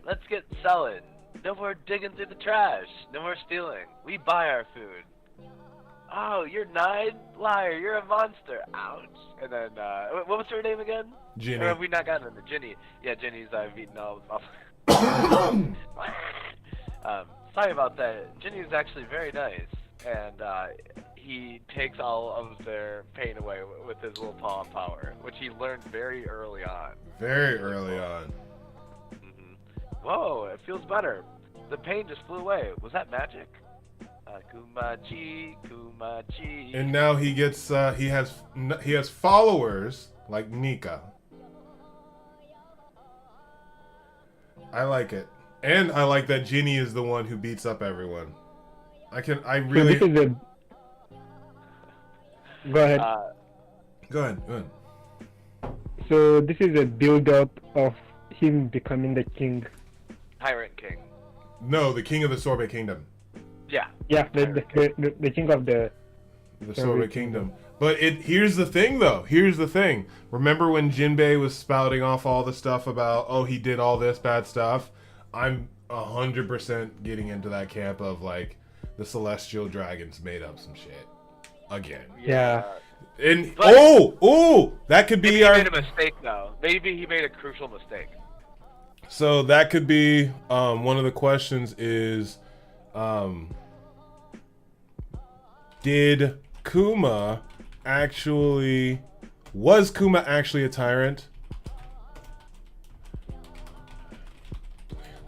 Let's get selling. No more digging through the trash. No more stealing. We buy our food. Oh, you're 9? Liar, you're a monster. Ouch. And then, what was her name again? Ginny. Or have we not gotten into Ginny? Yeah, Ginny's, I've eaten all sorry about that. Ginny's actually very nice. And, he takes all of their pain away with his little paw power, which he learned very early on. Very early on. Whoa, it feels better. The pain just flew away. Was that magic? Kumachi. And now he gets he has followers like Nika. I like it, and I like that Ginny is the one who beats up everyone. I really. So this is a... Go ahead. Go ahead. So this is a build-up of him becoming the king. Tyrant King. No, the king of the Sorbet Kingdom. Yeah. Yeah, the king of the Sorbet Kingdom. But here's the thing, though. Here's the thing. Remember when Jinbei was spouting off all the stuff about, oh, he did all this bad stuff? I'm 100% getting into that camp of, like, the Celestial Dragons made up some shit. Again. Yeah. And, But- that could be Maybe he our... made a mistake, though. Maybe he made a crucial mistake. So that could be one of the questions is, was Kuma actually a tyrant?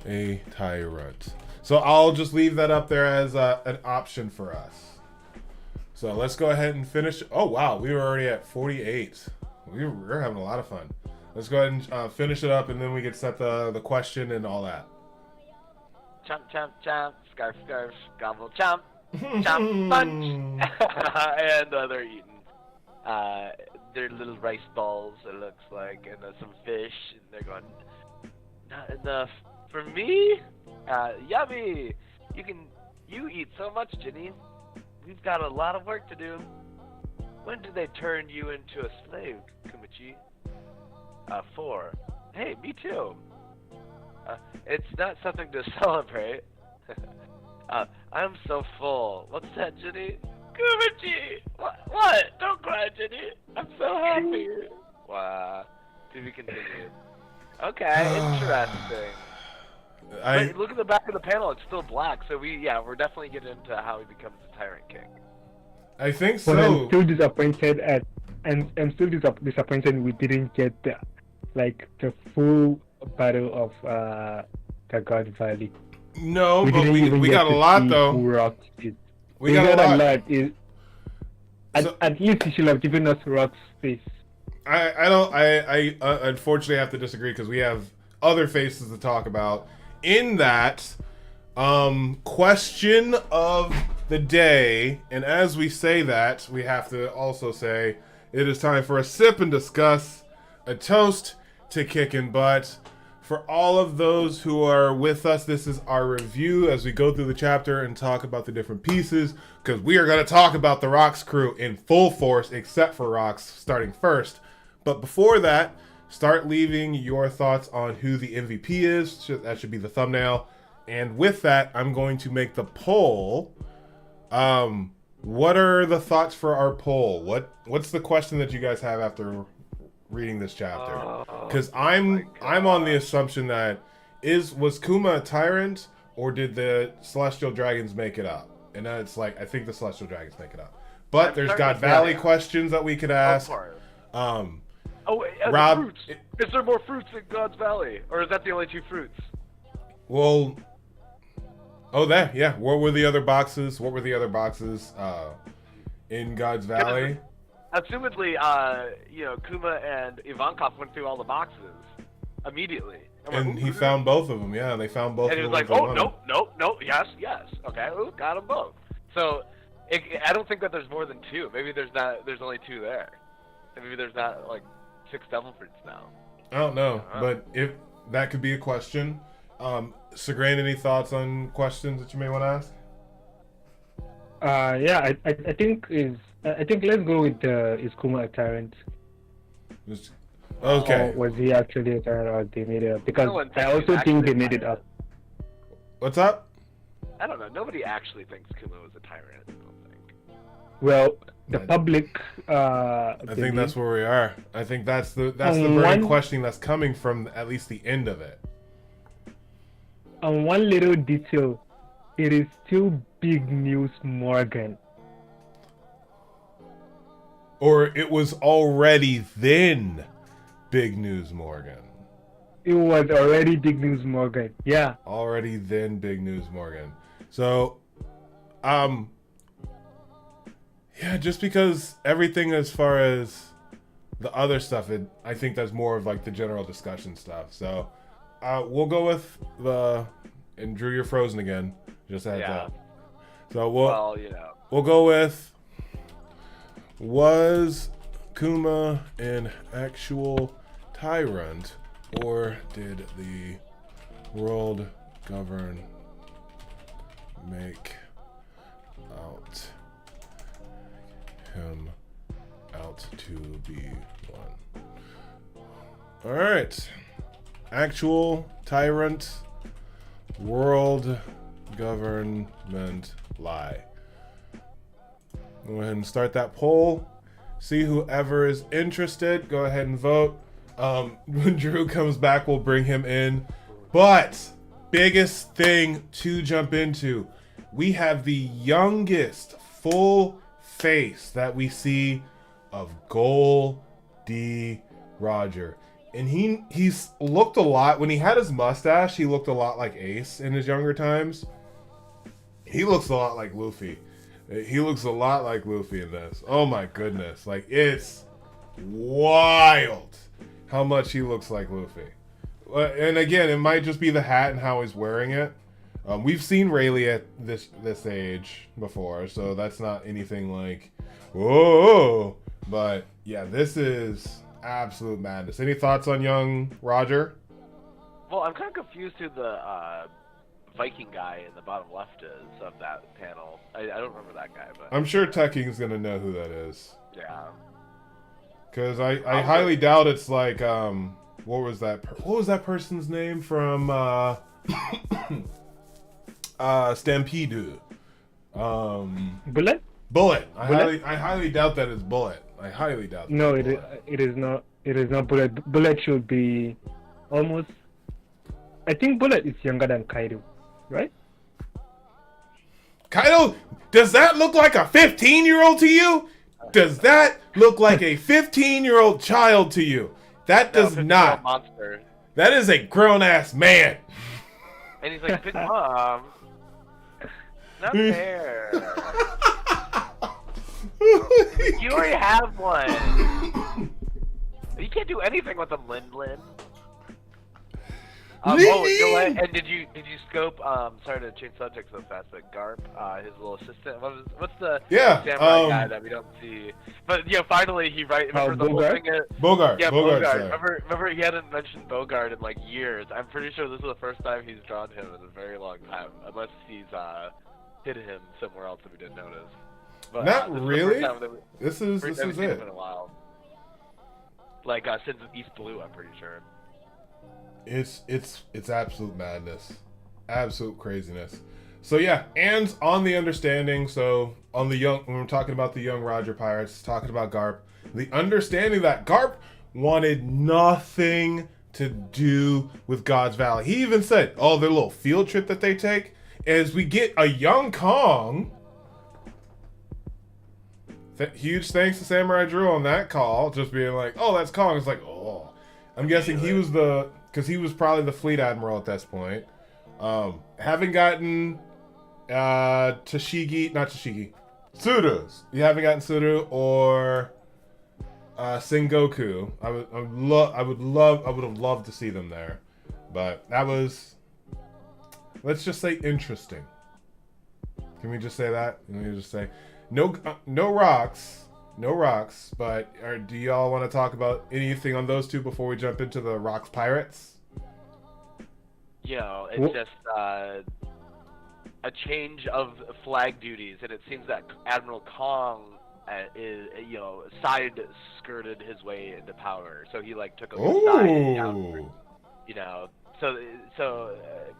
A tyrant. So I'll just leave that up there as an option for us. So let's go ahead and finish. Oh wow, we were already at 48. We're having a lot of fun. Let's go ahead and finish it up, and then we can set the question and all that. Chomp, chomp, chomp. Scarf, scarf. Gobble, chomp. Chomp, punch. And they're eating. They're little rice balls, it looks like, and some fish. And they're going, not enough for me? Yummy. You eat so much, Ginny. We've got a lot of work to do. When did they turn you into a slave, Kumachi? 4. Hey, me too. It's not something to celebrate. I'm so full. What's that, Ginny? Kumachi! What? Don't cry, Ginny. I'm so happy. Wow. To be continued. Okay, interesting. Wait, look at the back of the panel. It's still black. So we're definitely getting into how he becomes the Tyrant King. I think so. But I'm still disappointed disappointed we didn't get the full battle of the God Valley. No, but we got a lot though. We got a lot. At least you should have given us Rock's face. I unfortunately have to disagree because we have other faces to talk about. In that question of the day, and as we say that, we have to also say it is time for a sip and discuss, a toast to Kickin' Butt. For all of those who are with us, this is our review as we go through the chapter and talk about the different pieces, because we are going to talk about the Rocks crew in full force, except for Rocks starting first. But before that, start leaving your thoughts on who the MVP is. That should be the thumbnail. And with that, I'm going to make the poll. What are the thoughts for our poll? What's the question that you guys have after reading this chapter? Because I'm on the assumption that was Kuma a tyrant, or did the Celestial Dragons make it up? And then it's like, I think the Celestial Dragons make it up. But there's God Valley questions that we could ask. Rob, fruits. Is there more fruits in God's Valley, or is that the only 2 fruits? Well, yeah. What were the other boxes? In God's Valley? Assumedly, Kuma and Ivankov went through all the boxes immediately. And he found both of them, yeah. They found both of them. And he was like, nope, yes. Okay, got them both. So, I don't think that there's more than 2. Maybe there's only 2 there. And maybe there's not, like, 6 devil fruits now. I don't know, but if that could be a question. Segrain, any thoughts on questions that you may want to ask? Yeah, I think let's go with is Kuma a tyrant? Okay. Or was he actually a tyrant, or they made it up? Because I also think they made it up. What's up? I don't know. Nobody actually thinks Kuma was a tyrant, I don't think. Well, the public. I think that's where we are. I think that's the burning question that's coming from at least the end of it. On one little detail, it is still Big News Morgan. Or it was already then Big News Morgan. It was already Big News Morgan, yeah. Already then Big News Morgan. So, yeah, just because everything as far as the other stuff, I think that's more of like the general discussion stuff. So, we'll go with and Drew, you're frozen again. Just a heads up. So we'll go with, was Kuma an actual tyrant, or did the world govern make him out to be one? All right. Actual tyrant, world government lie. Go ahead and start that poll. See whoever is interested. Go ahead and vote. When Drew comes back, we'll bring him in. But biggest thing to jump into, we have the youngest full face that we see of Gol D. Roger. And he's looked a lot, when he had his mustache, he looked a lot like Ace in his younger times. He looks a lot like Luffy. He looks a lot like Luffy in this. Oh my goodness. Like, it's wild how much he looks like Luffy. And again, it might just be the hat and how he's wearing it. We've seen Rayleigh at this age before, so that's not anything like, whoa. But yeah, this is absolute madness. Any thoughts on young Roger? Well, I'm kind of confused who the Viking guy in the bottom left is of that panel. I don't remember that guy, but I'm sure Tekking's gonna know who that is. Yeah. Because I highly doubt it's like what was that person's name from Stampede? Bullet. I highly doubt that it's Bullet. I highly doubt that. No, it is not. It is not Bullet. Bullet should be almost. I think Bullet is younger than Kaido, right? Kaido, does that look like a 15-year-old to you? Does that look like a 15-year-old child to you? That does not. Monster. That is a grown-ass man. And he's like, Big Mom. Not fair. You already have one. You can't do anything with them, Lin. Oh, you know Lean! what? And did you scope? Sorry to change subjects so fast, but Garp, his little assistant. What's the Yeah, samurai guy that we don't see? But finally he remember the whole Bogart? thing. Bogart. Yeah, Bogart's Bogart. there. Remember he hadn't mentioned Bogart in like years. I'm pretty sure this is the first time he's drawn him in a very long time, unless he's hidden him somewhere else that we didn't notice. But, Not this really. Is the This is first time we've seen it. him in a while. Like since East Blue, I'm pretty sure. It's absolute madness, absolute craziness. So yeah, and on the understanding, so on the young, when we're talking about the young Roger pirates, talking about Garp, the understanding that Garp wanted nothing to do with God's Valley. He even said, "Oh, their little field trip that they take is we get a young Kong." Huge thanks to Samurai Drew on that call, just being like, "Oh, that's Kong." It's like, oh, I'm guessing he was because he was probably the fleet admiral at this point. Haven't gotten Tsuru's. You haven't gotten Tsuru or Sengoku. I would have loved to see them there, but that was, let's just say, interesting. Can we just say that? Can we just say no rocks? No rocks, but do y'all want to talk about anything on those two before we jump into the Rocks Pirates? It's just a change of flag duties, and it seems that Admiral Kong is, side-skirted his way into power. So he took a side downward, So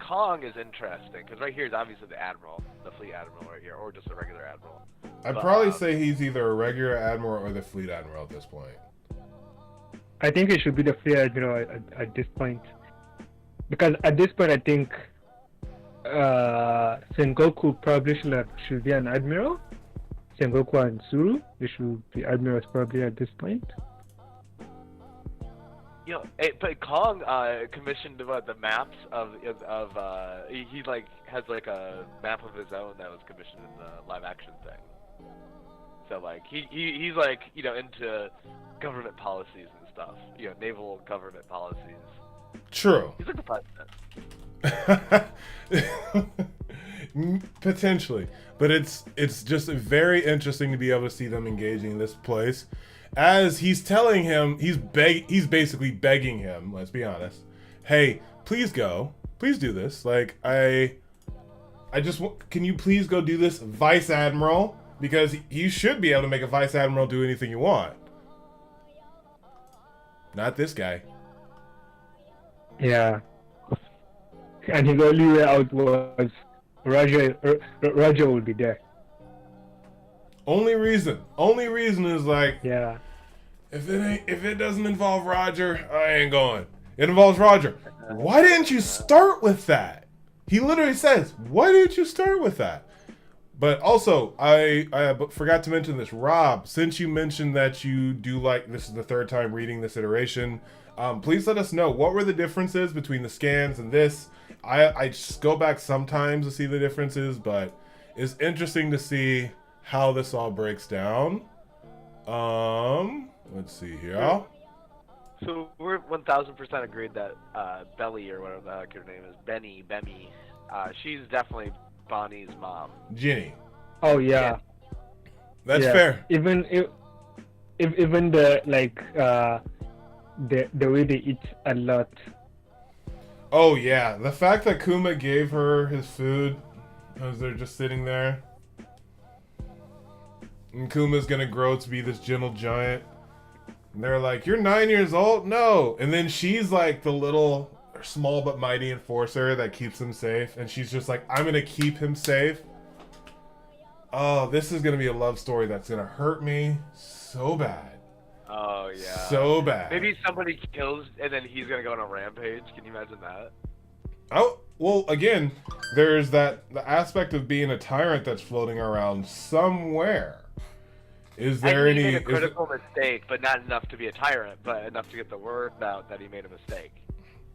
Kong is interesting because right here is obviously the admiral, the fleet admiral right here, or just a regular admiral. I'd probably say he's either a regular admiral or the fleet admiral at this point. I think it should be the fleet admiral at this point, because at this point I think Sengoku probably should be an admiral. Sengoku and Tsuru, they should be admirals probably at this point. But Kong commissioned the maps of he has a map of his own that was commissioned in the live action thing. So he's into government policies and stuff. Naval government policies. True. He's like the president. Potentially, but it's just very interesting to be able to see them engaging in this place. As he's telling him, he's basically begging him, let's be honest, hey, please go, please do this. Can you please go do this, Vice Admiral? Because you should be able to make a Vice Admiral do anything you want. Not this guy. Yeah. And his only way out was Roger will be there. Only reason is yeah. If it doesn't involve Roger, I ain't going. It involves Roger. Why didn't you start with that? He literally says, why didn't you start with that? But also, I forgot to mention this, Rob, since you mentioned that you do this is the third time reading this iteration, please let us know, what were the differences between the scans and this? I just go back sometimes to see the differences, but it's interesting to see how this all breaks down. Let's see here. So we're 1000% agreed that Belly, or whatever the heck her name is, Bemmy, she's definitely Bonnie's mom. GINNY. Oh yeah. That's fair. Even the the way they eat a lot. Oh yeah, the fact that Kuma gave her his food as they're just sitting there. And Kuma's gonna grow to be this gentle giant. And they're like, you're 9 years old? No. And then she's like the little small but mighty enforcer that keeps him safe. And she's just like, I'm gonna keep him safe. Oh, this is gonna be a love story that's gonna hurt me so bad. Oh yeah. So bad. Maybe somebody kills and then he's gonna go on a rampage. Can you imagine that? Oh, well, again, there's the aspect of being a tyrant that's floating around somewhere. Is there he made a critical mistake, but not enough to be a tyrant, but enough to get the word out that he made a mistake.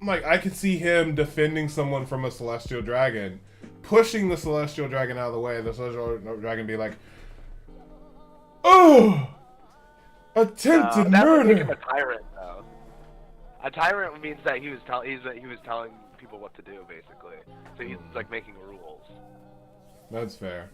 I could see him defending someone from a celestial dragon, pushing the celestial dragon out of the way, the celestial dragon be like, oh, attempted that murder. would make him a tyrant, though. A tyrant means that he was telling people what to do, basically. So he's like making rules. That's fair.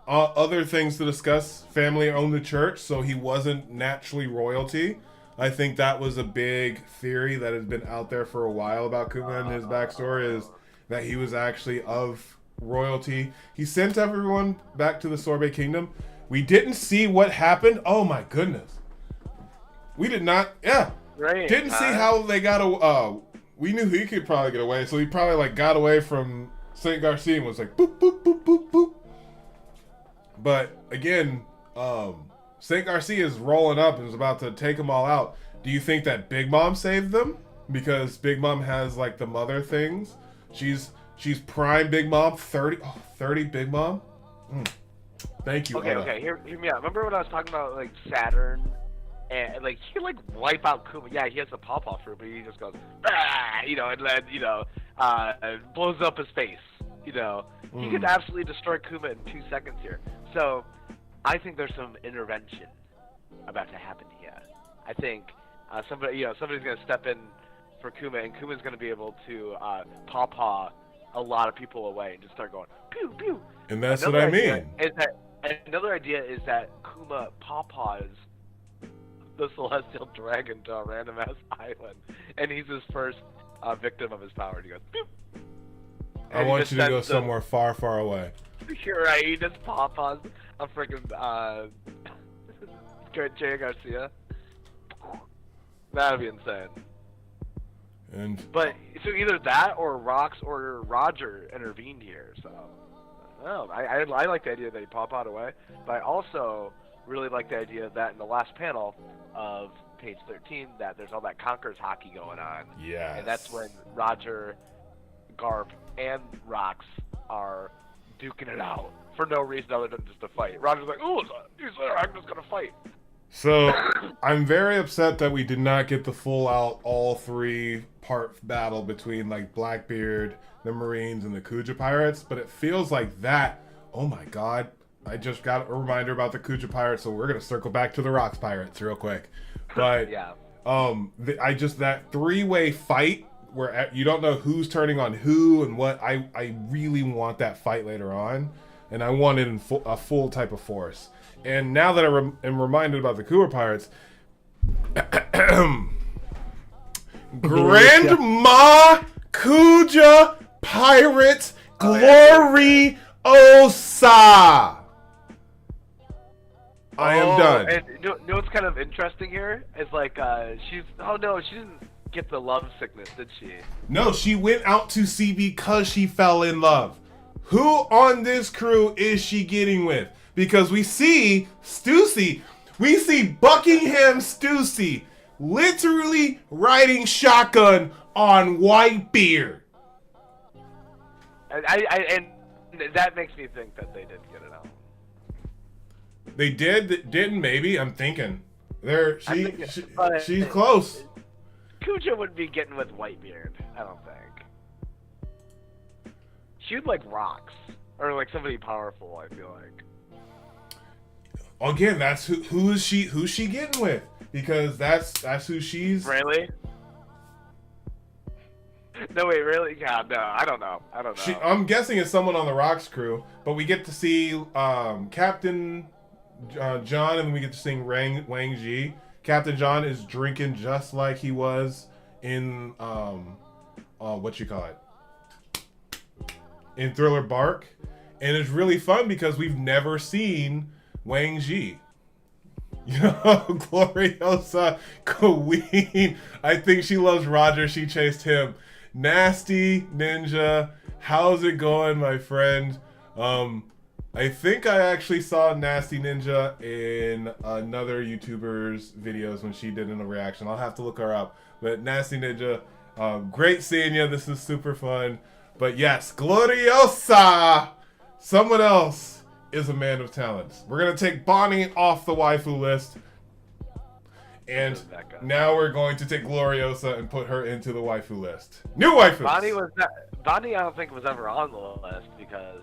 Other things to discuss. Family owned the church, so he wasn't naturally royalty. I think that was a big theory that has been out there for a while about Kuma and his backstory, is that he was actually of royalty. He sent everyone back to the Sorbet Kingdom. We didn't see what happened. Oh my goodness. We did not, Right. didn't see how they got we knew he could probably get away, so he probably like got away from St. Garcia and was like boop boop boop boop boop. But again, St. Garcia is rolling up and is about to take them all out. Do you think that Big Mom saved them? Because Big Mom has like the mother things. She's prime Big Mom, 30 Big Mom. Thank you. Okay, hear me out. Remember when I was talking about like Saturn and like he can like wipe out Kuma? Yeah, he has the pawpaw fruit, but he just goes, and then blows up his face. He could absolutely destroy Kuma in 2 seconds here. So I think there's some intervention about to happen here. I think somebody's gonna step in for Kuma, and Kuma's gonna be able to pawpaw a lot of people away and just start going pew pew. And that's what I mean. Another idea is that Kuma pawpaws the celestial dragon to a random ass island, and he's his first victim of his power. And he goes pew. I want you to go somewhere far, far away. You're right. He just pawpaws a freaking Jay Garcia. That'd be insane. But so either that or Rox or Roger intervened here. So I like the idea that he pawpawed away, but I also really like the idea that in the last panel of page 13 that there's all that Conquerors hockey going on. Yeah. And that's when Roger, Garp, and Rox are duking it out for no reason other than just to fight. Roger's like, "Oh, he's there. I'm just gonna fight." So I'm very upset that we did not get the full out all 3-part battle between like Blackbeard, the Marines, and the Kuja Pirates. But it feels like that. Oh my God! I just got a reminder about the Kuja Pirates, so we're gonna circle back to the Rocks Pirates real quick. But yeah, that 3-way fight where you don't know who's turning on who and what. I really want that fight later on, and I want it in a full type of force. And now that I am reminded about the Kuja Pirates, Grandma Kuja Pirate Gloriosa. I am done. And you know what's kind of interesting here is like she didn't get the love sickness, did she? No, she went out to sea because she fell in love. Who on this crew is she getting with? Because we see Stussy, we see Buckingham Stussy literally riding shotgun on Whitebeard. And that makes me think that they didn't get it out. They didn't maybe. I'm thinking. She's close. Kuja wouldn't be getting with Whitebeard, I don't think. She would like Rox or like somebody powerful, I feel like. Again, that's who's she getting with? Because that's who she's. Really? No, wait, really? God, no, I don't know. I'm guessing it's someone on the Rocks crew, but we get to see Captain John, and we get to see Wang Ji. Captain John is drinking just like he was in what you call it? In Thriller Bark, and it's really fun because we've never seen Wang Ji. Gloriosa Queen. I think she loves Roger. She chased him. Nasty Ninja. How's it going, my friend? I think I actually saw Nasty Ninja in another YouTuber's videos when she did in a reaction. I'll have to look her up. But Nasty Ninja, great seeing you. This is super fun. But yes, Gloriosa! Someone else is a man of talents. We're going to take Bonnie off the waifu list. And now we're going to take Gloriosa and put her into the waifu list. New waifus! Bonnie, I don't think, was ever on the list because,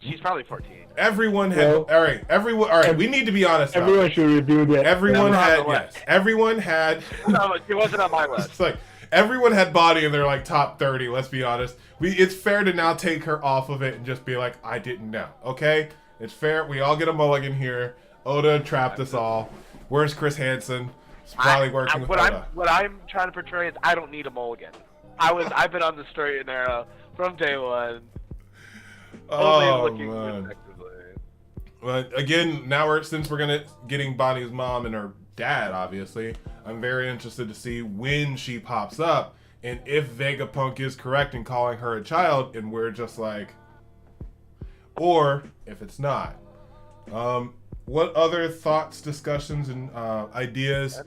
She's probably 14. Everyone had. Well, all right. Everyone. All right. We need to be honest. about Everyone this. should review that. Everyone Yeah, had. I'm not Yes. Everyone had. No, she wasn't on my list. It's like everyone had body in their like top 30. Let's be honest. It's fair to now take her off of it and just be like, I didn't know. Okay, it's fair. We all get a mulligan here. Oda trapped us all. Where's Chris Hansen? He's probably working with Oda. What I'm trying to portray is I don't need a mulligan. I've been on the straight and narrow from day one. Oh Only looking man. respectively. But again, since we're getting Bonnie's mom and her dad, obviously, I'm very interested to see when she pops up and if Vegapunk is correct in calling her a child, and we're just like, or if it's not. What other thoughts, discussions, and ideas?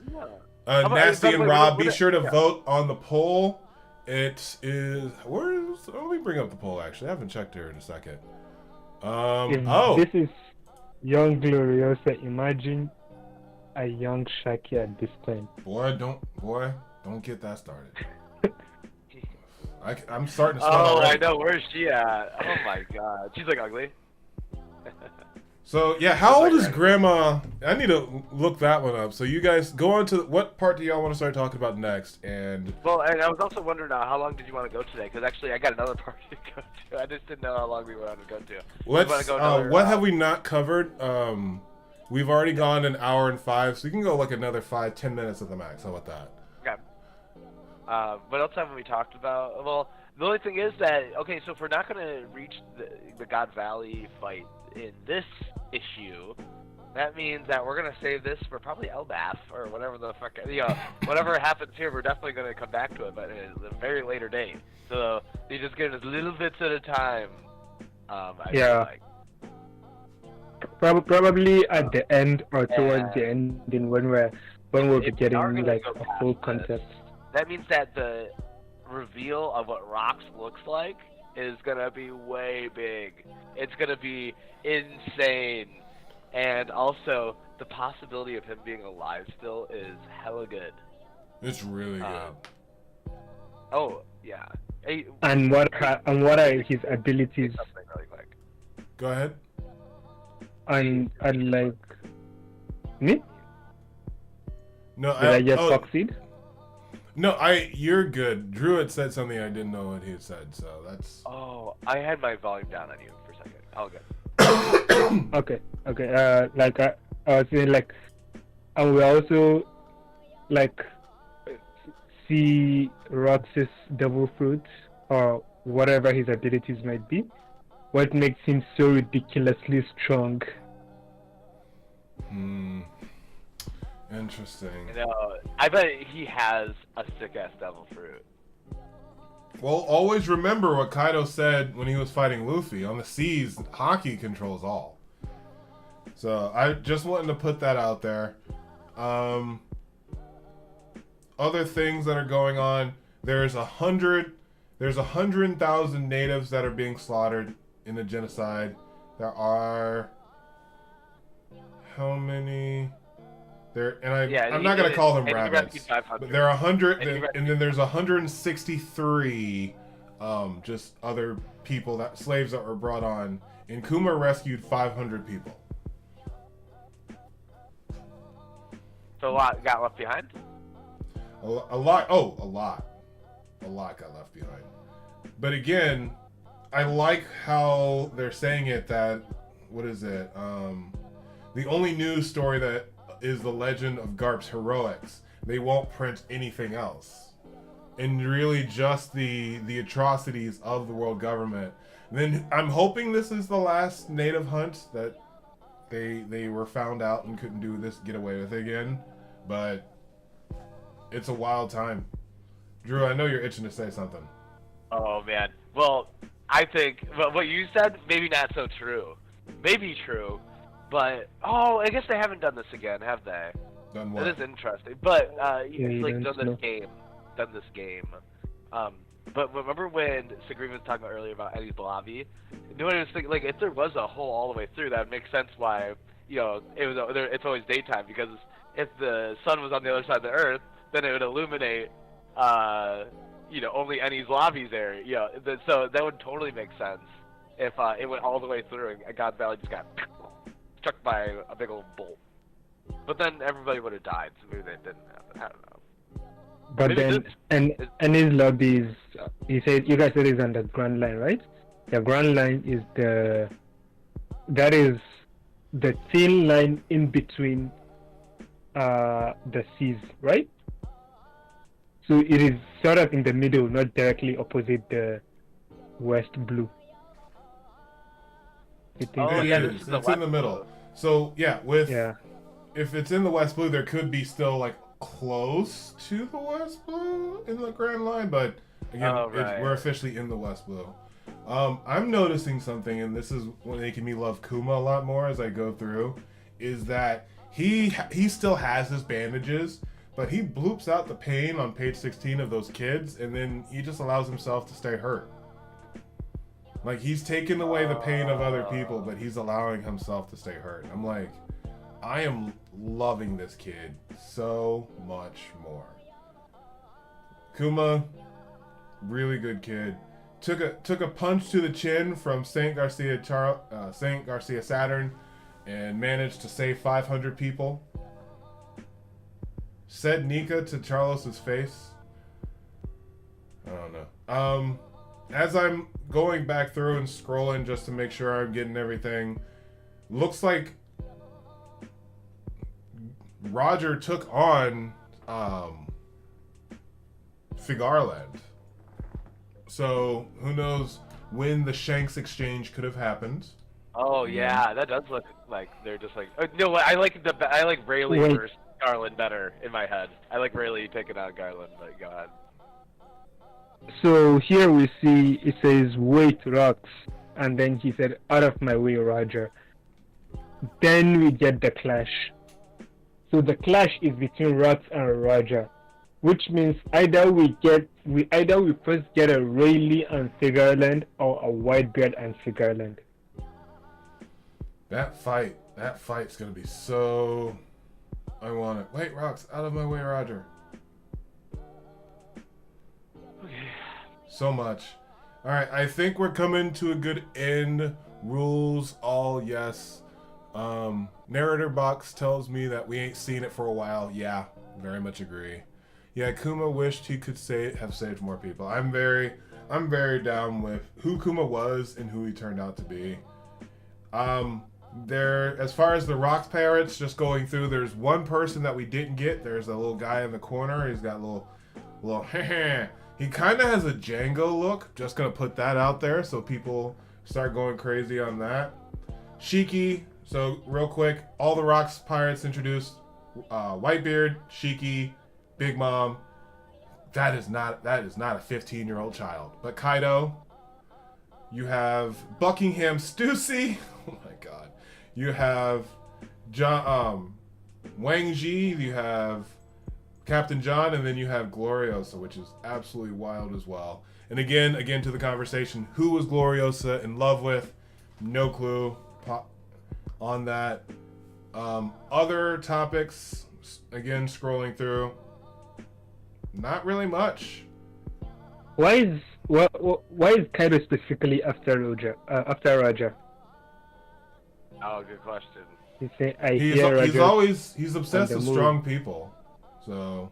Nasty and Rob, be sure to vote on the poll. It is let me bring up the poll. Actually, I haven't checked here in a second. This is young Gloriosa. Imagine a young Shaki at this point. Boy, don't get that started. I'm starting to smell I already. know. Where's she at? Oh my god. She's like ugly. So yeah, how old is Grandma? I need to look that one up. So you guys go on to what part do y'all want to start talking about next? And Well, and I was also wondering how long did you want to go today? Because actually, I got another party to go to. I just didn't know how long we wanted to go to. let's. What have we not covered? We've already gone an hour and 5, so you can go like another 5-10 minutes at the max. How about that? Okay. What else haven't we talked about? Well, the only thing is that okay, so if we're not gonna reach the God Valley fight in this issue, that means that we're gonna save this for probably Elbaf or whatever the fuck, whatever happens here. We're definitely gonna come back to it, but at a very later date. So you just give us little bits at a time. I feel like. Probably at the end or towards the ending when we'll be If we getting are gonna like go a past full this, concept. That means that the reveal of what Rox looks like is gonna be way big. It's gonna be insane, and also the possibility of him being alive still is hella good. It's really good. Oh yeah. Hey, And what are his abilities? something really quick. Go ahead. And like me? No, Did I just succeed? No, you're good. Drew had said something I didn't know what he had said, so that's. Oh, I had my volume down on you for a second. All good. Okay. Like I was saying, like, and we also like see Rox's devil fruit or whatever his abilities might be. What makes him so ridiculously strong? Interesting. You know, I bet he has a sick ass devil fruit. Well, always remember what Kaido said when he was fighting Luffy. On the seas, Haki controls all. So I just wanted to put that out there. Other things that are going on. There's 100,000 natives that are being slaughtered in the genocide. There are how many? I'm not gonna call them rabbits, but there are 100, and then there's 163, just other people slaves that were brought on. And Kuma rescued 500 people. So a lot got left behind. A lot got left behind. But again, I like how they're saying it that, what is it? The only news story that is the legend of Garp's heroics. They won't print anything else. And really just the atrocities of the world government. And then I'm hoping this is the last native hunt that they were found out and couldn't do this, get away with it again. But it's a wild time. Drew, I know you're itching to say something. Oh man. Well, I think what you said maybe not so true. Maybe true, but I guess they haven't done this again, have they? Done what? It is interesting, but it's like don't done know. this game. But remember when Sagreed was talking about earlier about Eddie's Blavi? No one was thinking like if there was a hole all the way through, that would make sense why it's always daytime, because if the sun was on the other side of the earth, then it would illuminate only Ennie's Lobby's area. So that would totally make sense. if it went all the way through and God's Valley just got struck by a big old bolt. But then everybody would have died, so maybe that didn't happen. I don't know. But Maybe then, and his lobby is, you guys said it's on the Grand Line, right? The Grand Line is that is the thin line in between the seas, right? So it is sort of in the middle, not directly opposite the West Blue. Oh, It yeah, is. this is the It's in the West middle. Blue. So yeah, Yeah. if it's in the West Blue, there could be still like close to the West Blue in the Grand Line, but again, Oh, right. we're officially in the West Blue. I'm noticing something, and this is what making me love Kuma a lot more as I go through, is that he still has his bandages, but he bloops out the pain on page 16 of those kids, and then he just allows himself to stay hurt. Like, he's taking away the pain of other people, but he's allowing himself to stay hurt. I'm like, I am loving this kid so much more. Kuma, really good kid. Took a punch to the chin from Saint Garcia Saturn, and managed to save 500 people. Said Nika to Charlos's face. I don't know. As I'm going back through and scrolling just to make sure I'm getting everything, looks like Roger took on Figarland. So who knows when the Shanks exchange could have happened. Oh yeah, that does look like they're just like. No, I like Rayleigh Wait. versus Garland better in my head. I like Rayleigh taking out Garland, but go ahead. So here we see it says wait rocks, and then he said out of my way Roger. Then we get the clash. So the clash is between Rocks and Roger, which means either we first get a Rayleigh and Figarland or a Whitebeard and Figarland. That fight's gonna be so. I want it. Wait, Rocks, out of my way, Roger. Okay. So much. All right, I think we're coming to a good end. Rules all yes. Narrator box tells me that we ain't seen it for a while. Yeah, very much agree. Yeah, Kuma wished he could have saved more people. I'm very down with who Kuma was and who he turned out to be. As far as the Rocks pirates, just going through, there's one person that we didn't get. There's a little guy in the corner. He's got a little he kind of has a Django look. Just gonna put that out there so people start going crazy on that. Shiki. So real quick, all the Rocks pirates introduced: Whitebeard, Shiki, Big Mom. That is not a 15-year-old child. But Kaido. You have Buckingham Stussy. Oh my God. You have Wang Ji. You have Captain John, and then you have Gloriosa, which is absolutely wild as well. And again to the conversation, who was Gloriosa in love with? No clue on that. Other topics, again, scrolling through, not really much. Why is Kaido specifically after Roger? Oh, good question. He say He's obsessed with strong people, so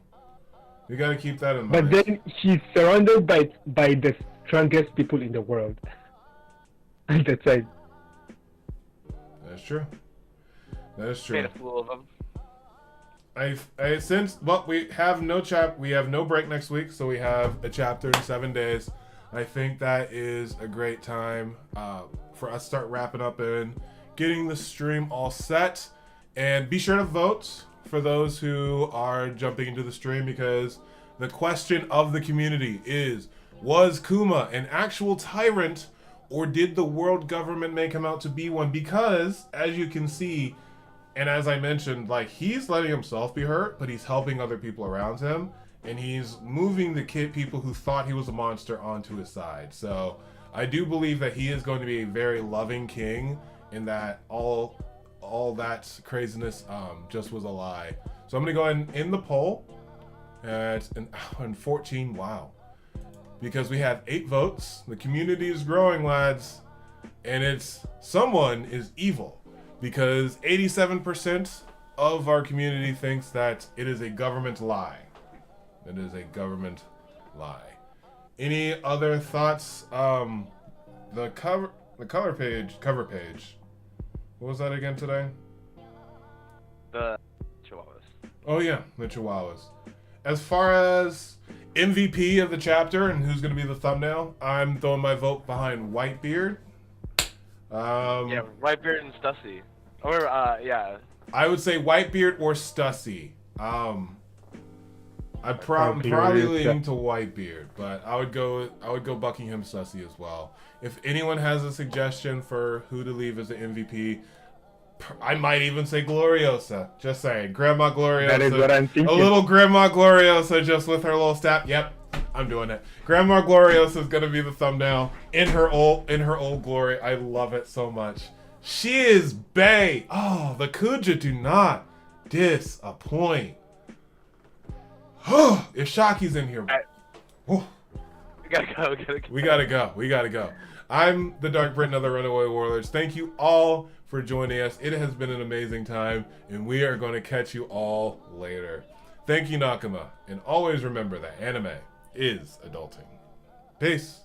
we got to keep that in mind. But then he's surrounded by the strongest people in the world at the time. That's true. That is true. Made a fool of him. We have no break next week, so we have a chapter in 7 days. I think that is a great time for us to start wrapping up and getting the stream all set. And be sure to vote for those who are jumping into the stream, because the question of the community is: was Kuma an actual tyrant, or did the world government make him out to be one? Because as you can see, and as I mentioned, like, he's letting himself be hurt, but he's helping other people around him, and he's moving the people who thought he was a monster onto his side. So I do believe that he is going to be a very loving king, and that all that craziness just was a lie. So I'm going to go ahead and end the poll at an hour and 14. Wow. Because we have 8 votes. The community is growing, lads. And it's someone is evil because 87% of our community thinks that it is a government lie. It is a government lie. Any other thoughts? The cover page. What was that again today? The Chihuahuas. Oh yeah, the Chihuahuas. As far as MVP of the chapter and who's going to be the thumbnail, I'm throwing my vote behind Whitebeard. Yeah, Whitebeard and Stussy. Or yeah. I would say Whitebeard or Stussy. I'm probably leaning to Whitebeard, but I would go Buckingham Stussy as well. If anyone has a suggestion for who to leave as the MVP, I might even say Gloriosa. Just saying, Grandma Gloriosa. That is what I'm thinking. A little Grandma Gloriosa, just with her little staff. Yep, I'm doing it. Grandma Gloriosa is gonna be the thumbnail in her old glory. I love it so much. She is bae. Oh, the Kuja do not disappoint. If Shaki's in here, oh. We gotta go. We gotta go. I'm the DarkBriton of the Runaway Warlords. Thank you all for joining us. It has been an amazing time, and we are going to catch you all later. Thank you, Nakama, and always remember that anime is adulting. Peace.